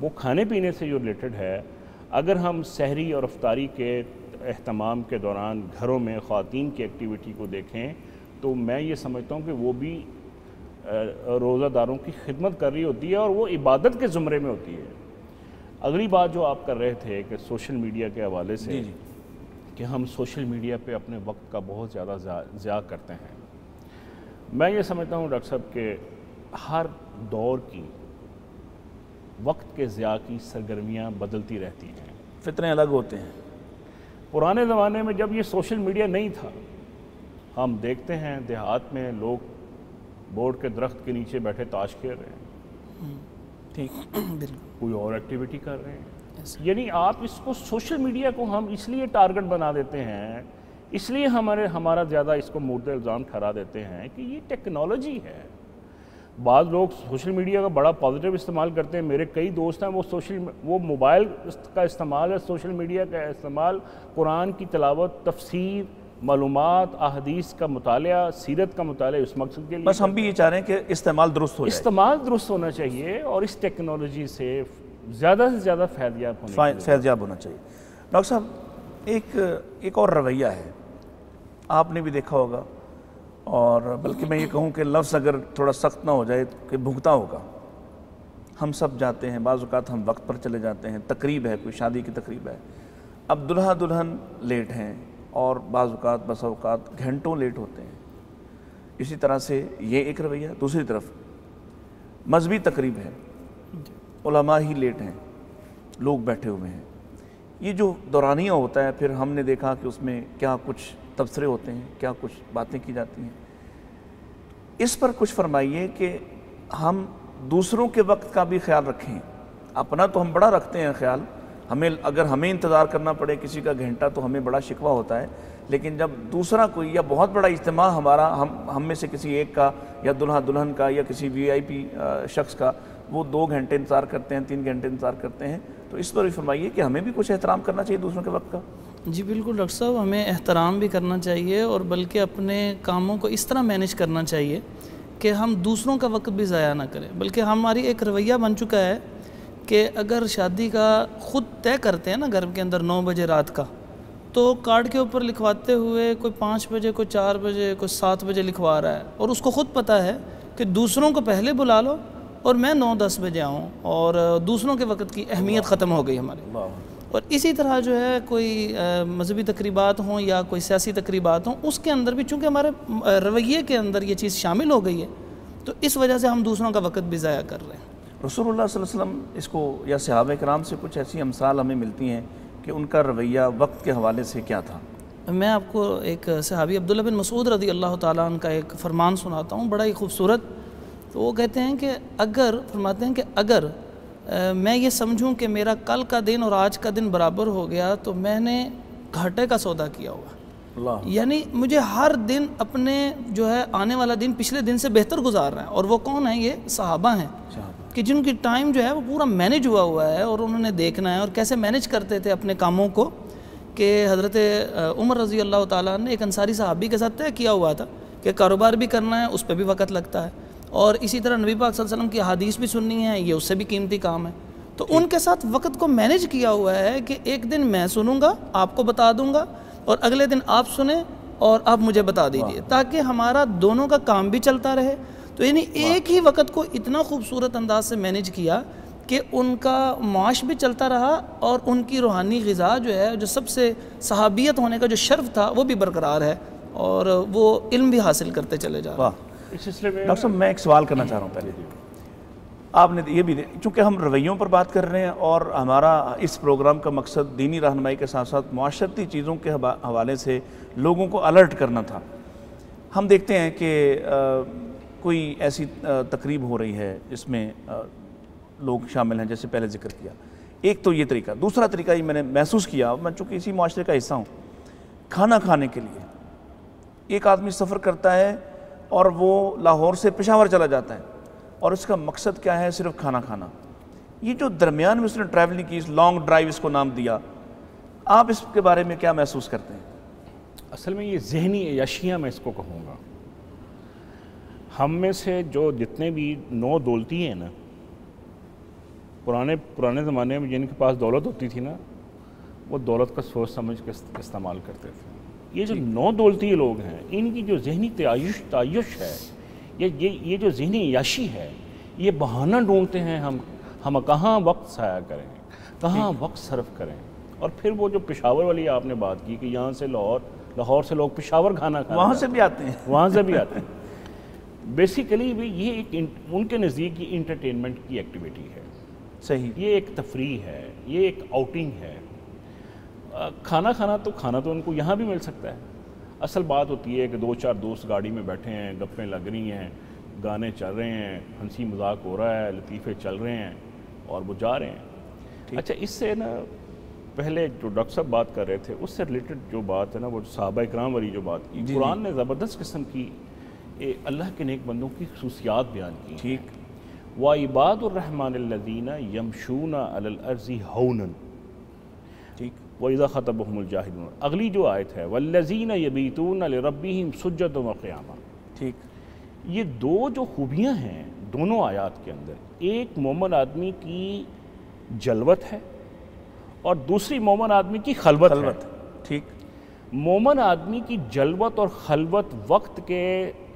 S3: وہ کھانے پینے سے جو ریلیٹڈ ہے، اگر ہم سحری اور افطاری کے اہتمام کے دوران گھروں میں خواتین کی ایکٹیویٹی کو دیکھیں تو میں یہ سمجھتا ہوں کہ وہ بھی روزہ داروں کی خدمت کر رہی ہوتی ہے اور وہ عبادت کے زمرے میں ہوتی ہے۔ اگلی بات جو آپ کر رہے تھے کہ سوشل میڈیا کے حوالے سے کہ ہم سوشل میڈیا پہ اپنے وقت کا بہت زیادہ ضیاع کرتے ہیں، میں یہ سمجھتا ہوں ڈاکٹر صاحب کہ ہر دور کی وقت کے ضیاع کی سرگرمیاں بدلتی رہتی ہیں،
S1: فطرے الگ ہوتے ہیں۔
S3: پرانے زمانے میں جب یہ سوشل میڈیا نہیں تھا، ہم دیکھتے ہیں دیہات میں لوگ بورڈ کے درخت کے نیچے بیٹھے تاش کھیل رہے ہیں،
S1: ٹھیک،
S2: بالکل،
S3: کوئی اور ایکٹیویٹی کر رہے ہیں۔ یعنی آپ اس کو سوشل میڈیا کو ہم اس لیے ٹارگٹ بنا دیتے ہیں، اس لیے ہمارا زیادہ اس کو مورد الزام ٹھہرا دیتے ہیں کہ یہ ٹیکنالوجی ہے۔ بعض لوگ سوشل میڈیا کا بڑا پازیٹیو استعمال کرتے ہیں، میرے کئی دوست ہیں وہ موبائل کا استعمال ہے، سوشل میڈیا کا استعمال قرآن کی تلاوت، تفسیر، معلومات، احادیث کا مطالعہ، سیرت کا مطالعہ اس مقصد کے لیے۔
S1: بس ہم بھی یہ چاہ رہے ہیں کہ استعمال درست ہو جائے،
S3: استعمال درست ہونا چاہیے اور اس ٹیکنالوجی سے زیادہ فیضیاب
S1: ہونا چاہیے۔ ڈاکٹر صاحب، ایک اور رویہ ہے، آپ نے بھی دیکھا ہوگا، اور بلکہ میں یہ کہوں کہ لفظ اگر تھوڑا سخت نہ ہو جائے کہ بھگتا ہوگا۔ ہم سب جاتے ہیں، بعض اوقات ہم وقت پر چلے جاتے ہیں، تقریب ہے، کوئی شادی کی تقریب ہے، اب دلہا دلہن لیٹ ہیں اور بعض اوقات بسا اوقات گھنٹوں لیٹ ہوتے ہیں. اسی طرح سے یہ ایک رویہ. دوسری طرف مذہبی تقریب ہے, علماء ہی لیٹ ہیں, لوگ بیٹھے ہوئے ہیں. یہ جو دورانیہ ہوتا ہے پھر ہم نے دیکھا کہ اس میں کیا کچھ تبصرے ہوتے ہیں, کیا کچھ باتیں کی جاتی ہیں. اس پر کچھ فرمائیے کہ ہم دوسروں کے وقت کا بھی خیال رکھیں. اپنا تو ہم بڑا رکھتے ہیں خیال, اگر ہمیں انتظار کرنا پڑے کسی کا گھنٹہ تو ہمیں بڑا شکوہ ہوتا ہے, لیکن جب دوسرا کوئی یا بہت بڑا اجتماع ہمارا ہم میں سے کسی ایک کا یا دلہا دلہن کا یا کسی VIP شخص کا, وہ 2 گھنٹے انتظار کرتے ہیں, 3 گھنٹے انتظار کرتے ہیں, تو اس پر بھی فرمائیے کہ ہمیں بھی کچھ احترام کرنا چاہیے دوسروں کے وقت کا.
S2: جی بالکل ڈاکٹر صاحب, ہمیں احترام بھی کرنا چاہیے اور بلکہ اپنے کاموں کو اس طرح مینیج کرنا چاہیے کہ ہم دوسروں کا وقت بھی ضائع نہ کریں. بلکہ ہماری ایک رویہ بن چکا ہے کہ اگر شادی کا خود طے کرتے ہیں نا گھر کے اندر 9 بجے رات کا, تو کارڈ کے اوپر لکھواتے ہوئے کوئی 5 بجے, کوئی 4 بجے, کوئی 7 بجے لکھوا رہا ہے, اور اس کو خود پتہ ہے کہ دوسروں کو پہلے بلا لو اور میں 9-10 بجے آؤں, اور دوسروں کے وقت کی اہمیت ختم ہو گئی ہماری. اور اسی طرح جو ہے کوئی مذہبی تقریبات ہوں یا کوئی سیاسی تقریبات ہوں, اس کے اندر بھی چونکہ ہمارے رویے کے اندر یہ چیز شامل ہو گئی ہے, تو اس وجہ سے ہم دوسروں کا وقت بھی ضائع کر رہے ہیں.
S1: رسول اللہ صلی اللہ علیہ وسلم اس کو یا صحابہ کرام سے کچھ ایسی امثال ہمیں ملتی ہیں کہ ان کا رویہ وقت کے حوالے سے کیا تھا؟
S2: میں آپ کو ایک صحابی عبداللہ بن مسعود رضی اللہ تعالیٰ عنہ کا ایک فرمان سناتا ہوں, بڑا ہی خوبصورت. تو وہ کہتے ہیں کہ فرماتے ہیں کہ اگر میں یہ سمجھوں کہ میرا کل کا دن اور آج کا دن برابر ہو گیا تو میں نے گھاٹے کا سودا کیا ہوا. یعنی مجھے ہر دن اپنے جو ہے آنے والا دن پچھلے دن سے بہتر گزار رہا ہے. اور وہ کون ہیں؟ یہ صحابہ ہیں کہ جن کی ٹائم جو ہے وہ پورا مینیج ہوا ہے, اور انہوں نے دیکھنا ہے اور کیسے مینیج کرتے تھے اپنے کاموں کو. کہ حضرت عمر رضی اللہ تعالیٰ نے ایک انصاری صحابی کے ساتھ طے کیا ہوا تھا کہ کاروبار بھی کرنا ہے, اس پہ بھی وقت لگتا ہے, اور اسی طرح نبی پاک صلی اللہ علیہ وسلم کی احادیث بھی سننی ہے, یہ اس سے بھی قیمتی کام ہے. تو ان کے ساتھ وقت کو مینیج کیا ہوا ہے کہ ایک دن میں سنوں گا, آپ کو بتا دوں گا, اور اگلے دن آپ سنیں اور آپ مجھے بتا دیجئے, تاکہ ہمارا دونوں کا کام بھی چلتا رہے. تو یعنی ایک ہی وقت کو اتنا خوبصورت انداز سے مینیج کیا کہ ان کا معاش بھی چلتا رہا, اور ان کی روحانی غذا جو ہے, جو سب سے صحابیت ہونے کا جو شرف تھا, وہ بھی برقرار ہے, اور وہ علم بھی حاصل کرتے چلے جا رہے ہیں.
S3: اس سلسلے میں
S1: ڈاکٹر صاحب میں ایک سوال کرنا چاہ رہا ہوں. پہلے آپ نے یہ بھی چونکہ ہم رویوں پر بات کر رہے ہیں اور ہمارا اس پروگرام کا مقصد دینی رہنمائی کے ساتھ ساتھ معاشرتی چیزوں کے حوالے سے لوگوں کو الرٹ کرنا تھا. ہم دیکھتے ہیں کہ کوئی ایسی تقریب ہو رہی ہے جس میں لوگ شامل ہیں, جیسے پہلے ذکر کیا. ایک تو یہ طریقہ. دوسرا طریقہ یہ میں نے محسوس کیا, میں چونکہ اسی معاشرے کا حصہ ہوں, کھانا کھانے کے لیے ایک آدمی سفر کرتا ہے اور وہ لاہور سے پشاور چلا جاتا ہے, اور اس کا مقصد کیا ہے؟ صرف کھانا کھانا. یہ جو درمیان میں اس نے ٹریولنگ کی, لانگ ڈرائیو اس کو نام دیا, آپ اس کے بارے میں کیا محسوس کرتے ہیں؟
S3: اصل میں یہ ذہنی عیاشیاں میں اس کو کہوں گا. ہم میں سے جو جتنے بھی نو دولتی ہیں نا, پرانے زمانے میں جن کے پاس دولت ہوتی تھی نا, وہ دولت کا سوچ سمجھ کے استعمال کرتے تھے. یہ جو نو دولتی لوگ ہیں, ان کی جو ذہنی تعیش ہے, یہ جو ذہنی عیاشی ہے, یہ بہانہ ڈھونڈتے ہیں ہم کہاں وقت ضائع کریں, کہاں وقت صرف کریں. اور پھر وہ جو پشاور والی آپ نے بات کی کہ یہاں سے لاہور سے لوگ پشاور کھانا کھاتے ہیں,
S1: وہاں سے بھی آتے ہیں.
S3: بیسیکلی یہ ایک ان کے نزدیک یہ انٹرٹینمنٹ کی ایکٹیویٹی ہے.
S1: صحیح.
S3: یہ ایک تفریح ہے, یہ ایک آؤٹنگ ہے. کھانا تو ان کو یہاں بھی مل سکتا ہے. اصل بات ہوتی ہے کہ 2-4 دوست گاڑی میں بیٹھے ہیں, گپیں لگ رہی ہیں, گانے چل رہے ہیں, ہنسی مذاق ہو رہا ہے, لطیفے چل رہے ہیں, اور وہ جا رہے ہیں. اچھا, اس سے نا پہلے جو ڈاکٹر صاحب بات کر رہے تھے, اس سے ریلیٹڈ جو بات ہے نا, وہ صحابہ اکرام والی جو بات کی, قرآن نے زبردست قسم کی اللہ کے نیک بندوں کی خصوصیات بیان کی.
S1: ٹھیک.
S3: وَعِبَادُ الرَّحْمَنِ الَّذِينَ يَمْشُونَ عَلَى الْأَرْضِ هَوْنًا.
S1: ٹھیک.
S3: وَإِذَا خَطَبَهُمُ الْجَاهِلُونَ. اگلی جو آیت ہے وَالَّذِينَ يَبِيتُونَ لِرَبِّهِمْ سُجَّدًا وَقِيَامًا.
S1: ٹھیک.
S3: یہ دو جو خوبیاں ہیں دونوں آیات کے اندر, ایک مومن آدمی کی جلوت ہے اور دوسری مومن آدمی کی خلوت ہے.
S1: ٹھیک.
S3: مومن آدمی کی جلوت اور خلوت وقت کے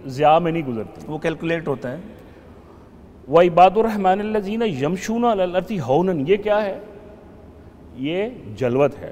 S3: ضیاع میں نہیں گزرتی,
S1: وہ کیلکولیٹ ہوتا ہے.
S3: وَعِبَادُ الرَّحْمَنِ الَّذِينَ يَمْشُونَ عَلَى الْأَرْضِ هَوْنًا. یہ کیا ہے؟ یہ جلوت ہے.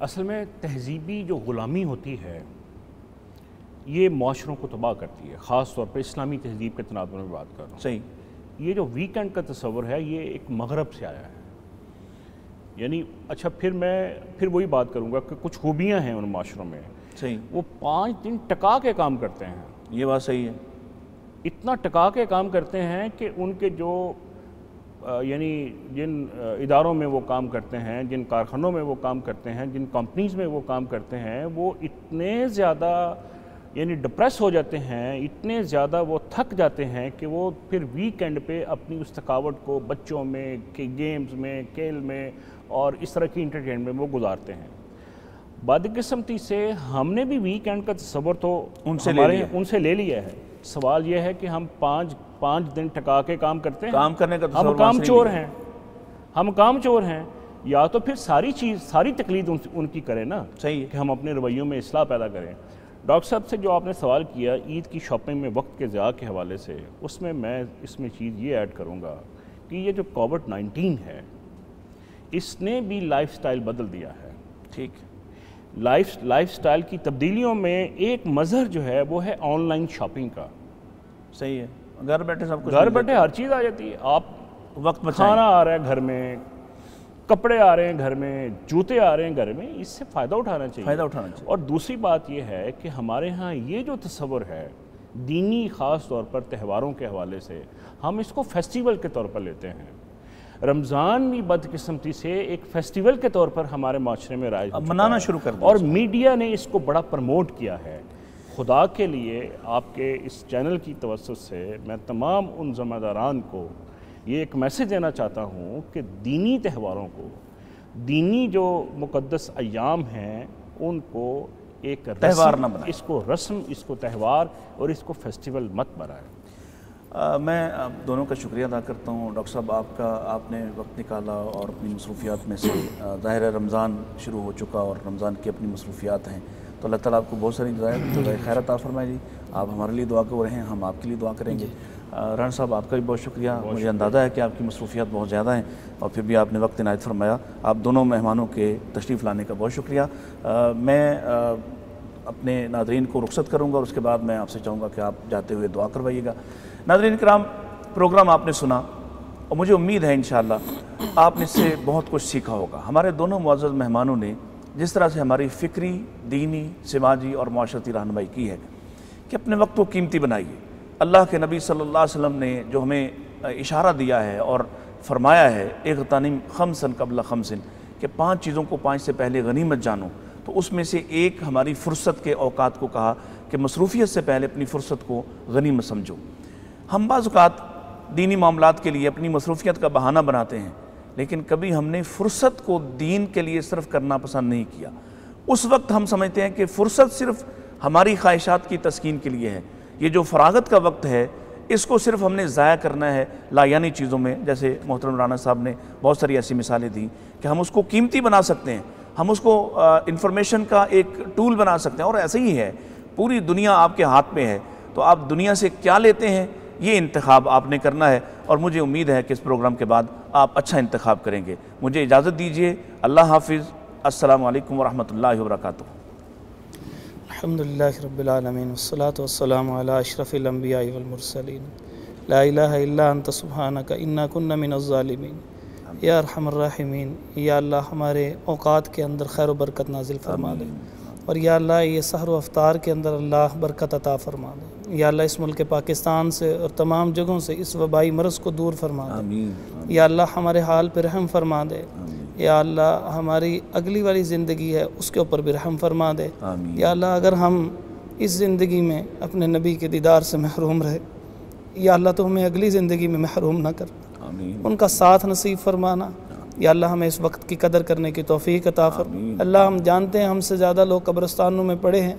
S3: اصل میں تہذیبی جو غلامی ہوتی ہے یہ معاشروں کو تباہ کرتی ہے، خاص طور پر اسلامی تہذیب کے تناظر میں بات کر رہا ہوں۔
S1: صحیح۔
S3: یہ جو ویکنڈ کا تصور ہے یہ ایک مغرب سے آیا ہے، یعنی اچھا پھر وہی بات کروں گا کہ کچھ خوبیاں ہیں ان معاشروں میں،
S1: صحیح،
S3: وہ 5 دن ٹکا کے کام کرتے ہیں۔
S1: یہ بات صحیح ہے۔
S3: اتنا ٹکا کے کام کرتے ہیں کہ ان کے جو یعنی جن اداروں میں وہ کام کرتے ہیں، جن کارخانوں میں وہ کام کرتے ہیں، جن کمپنیز میں وہ کام کرتے ہیں، وہ اتنے زیادہ یعنی ڈپریس ہو جاتے ہیں، اتنے زیادہ وہ تھک جاتے ہیں کہ وہ پھر ویکنڈ پہ اپنی اس تھکاوٹ کو بچوں میں، گیمز میں، کھیل میں اور اس طرح کی انٹرٹینمنٹ میں وہ گزارتے ہیں۔ بدقسمتی سے ہم نے بھی ویکنڈ کا تصور تو ان سے لے لیا ہے۔ سوال یہ ہے کہ ہم 5 دن ٹکا کے کام کرتے ہیں،
S1: کام کرنے کا تصور
S3: ہم کام چور ہیں، یا تو پھر ساری تقلید ان کی کریں نا،
S1: صحیح
S3: کہ ہم اپنے رویوں میں اصلاح پیدا کریں۔ ڈاکٹر صاحب سے جو آپ نے سوال کیا عید کی شاپنگ میں وقت کے ضیاع کے حوالے سے، اس میں چیز یہ ایڈ کروں گا کہ یہ جو کووڈ-19 ہے اس نے بھی لائف سٹائل بدل دیا ہے۔
S1: ٹھیک،
S3: لائف سٹائل کی تبدیلیوں میں ایک مظہر جو ہے وہ ہے آن لائن شاپنگ کا۔
S1: صحیح ہے، گھر بیٹھے سب کچھ،
S3: گھر بیٹھے ہر چیز آ جاتی ہے، آپ
S1: وقت بچائیں،
S3: کھانا آ رہا ہے گھر میں، کپڑے آ رہے ہیں گھر میں، جوتے آ رہے ہیں گھر میں، اس سے فائدہ اٹھانا چاہیے۔ اور دوسری بات یہ ہے کہ ہمارے ہاں یہ جو تصور ہے دینی، خاص طور پر تہواروں کے حوالے سے، ہم اس کو فیسٹیول کے طور پر لیتے ہیں۔ رمضان بھی بدقسمتی سے ایک فیسٹیول کے طور پر ہمارے معاشرے میں رائج
S1: منانا شروع کر دیا،
S3: اور میڈیا نے اس کو بڑا پروموٹ کیا ہے۔ خدا کے لیے آپ کے اس چینل کی توسط سے میں تمام ان ذمہ داران کو یہ ایک میسیج دینا چاہتا ہوں کہ دینی تہواروں کو، دینی جو مقدس ایام ہیں ان کو ایک
S1: تہوار نہ بنائیں،
S3: اس کو رسم، اس کو تہوار اور اس کو فیسٹیول مت بنائیں۔
S1: میں آپ دونوں کا شکریہ ادا کرتا ہوں ڈاکٹر صاحب، آپ نے وقت نکالا اور اپنی مصروفیات میں سے، ظاہر ہے رمضان شروع ہو چکا اور رمضان کی اپنی مصروفیات ہیں، تو اللہ تعالیٰ آپ کو بہت ساری جزائے خیر عطا فرمائے جی۔ آپ ہمارے لیے دعا کر رہے ہیں، ہم آپ کے لیے دعا کریں گے۔ رن صاحب آپ کا بھی بہت شکریہ، مجھے اندازہ ہے کہ آپ کی مصروفیات بہت زیادہ ہیں اور پھر بھی آپ نے وقت عنایت فرمایا۔ آپ دونوں مہمانوں کے تشریف لانے کا بہت شکریہ۔ میں اپنے ناظرین کو رخصت کروں گا اور اس کے بعد میں آپ سے چاہوں گا کہ آپ جاتے ہوئے دعا کروائیے گا۔ ناظرین کرام، پروگرام آپ نے سنا اور مجھے امید ہے انشاءاللہ آپ نے اس سے بہت کچھ سیکھا ہوگا۔ ہمارے دونوں معزز مہمانوں نے جس طرح سے ہماری فکری، دینی، سماجی اور معاشرتی رہنمائی کی ہے کہ اپنے وقت کو قیمتی بنائیے۔ اللہ کے نبی صلی اللہ علیہ وسلم نے جو ہمیں اشارہ دیا ہے اور فرمایا ہے اغتنم خمسن قبل خمسن، کہ 5 چیزوں کو 5 سے پہلے غنیمت جانو، تو اس میں سے ایک ہماری فرصت کے اوقات کو کہا کہ مصروفیت سے پہلے اپنی فرصت کو غنیمت سمجھو۔ ہم بعض اوقات دینی معاملات کے لیے اپنی مصروفیت کا بہانہ بناتے ہیں، لیکن کبھی ہم نے فرصت کو دین کے لیے صرف کرنا پسند نہیں کیا۔ اس وقت ہم سمجھتے ہیں کہ فرصت صرف ہماری خواہشات کی تسکین کے لیے ہے، یہ جو فراغت کا وقت ہے اس کو صرف ہم نے ضائع کرنا ہے لایانی چیزوں میں، جیسے محترم رانا صاحب نے بہت ساری ایسی مثالیں دیں کہ ہم اس کو قیمتی بنا سکتے ہیں، ہم اس کو انفارمیشن کا ایک ٹول بنا سکتے ہیں، اور ایسے ہی ہے، پوری دنیا آپ کے ہاتھ میں ہے، تو آپ دنیا سے کیا لیتے ہیں یہ انتخاب آپ نے کرنا ہے، اور مجھے امید ہے کہ اس پروگرام کے بعد آپ اچھا انتخاب کریں گے۔ مجھے اجازت دیجیے، اللہ حافظ، السلام علیکم ورحمۃ اللہ وبرکاتہ۔
S2: الحمدللہ رب العالمین والصلاة والسلام علی اشرف الانبیاء والمرسلین، لا الہ الا انت سبحانک انا کنا من الظالمین، یا ارحم الراحمین۔ یا اللہ ہمارے اوقات کے اندر خیر و برکت نازل فرما دے، اور یا اللہ یہ سحر و افطار کے اندر اللہ برکت عطا فرما دے۔ یا اللہ اس ملک پاکستان سے اور تمام جگہوں سے اس وبائی مرض کو دور فرما دے۔ یا اللہ ہمارے حال پہ رحم فرما دے۔ یا اللہ ہماری اگلی والی زندگی ہے اس کے اوپر بھی رحم فرما دے۔ یا اللہ اگر ہم اس زندگی میں اپنے نبی کے دیدار سے محروم رہے، یا اللہ تو ہمیں اگلی زندگی میں محروم نہ کر، ان کا ساتھ نصیب فرمانا۔ یا اللہ ہمیں اس وقت کی قدر کرنے کی توفیق عطا فرما۔ اللہ ہم جانتے ہیں ہم سے زیادہ لوگ قبرستانوں میں پڑے ہیں،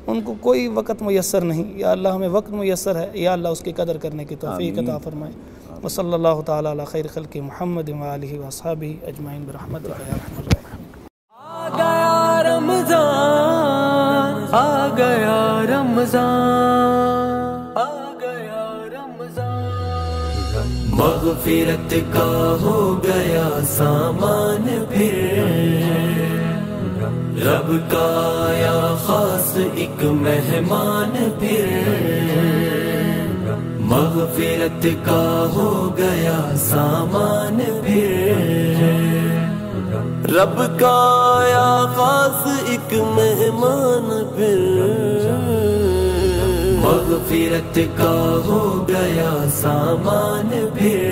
S2: ان کو کوئی وقت میسر نہیں، یا اللہ ہمیں وقت میسر ہے، یا اللہ اس کی قدر کرنے کی توفیق عطا فرمائے۔ وصلی اللہ تعالی علی خیر خلق محمد وآلہ واصحابہ اجمعین برحمتک یا ارحم الراحمین۔
S4: آ گیا رمضان، آ گیا رمضان، آ گیا رمضان، مغفرت کا ہو گیا سامان پھر، رب کا آیا خاص ایک مہمان پھر، مغفرت کا ہو گیا سامان پھر، رب کا آیا خاص ایک مہمان پھر، مغفرت کا ہو گیا سامان پھر،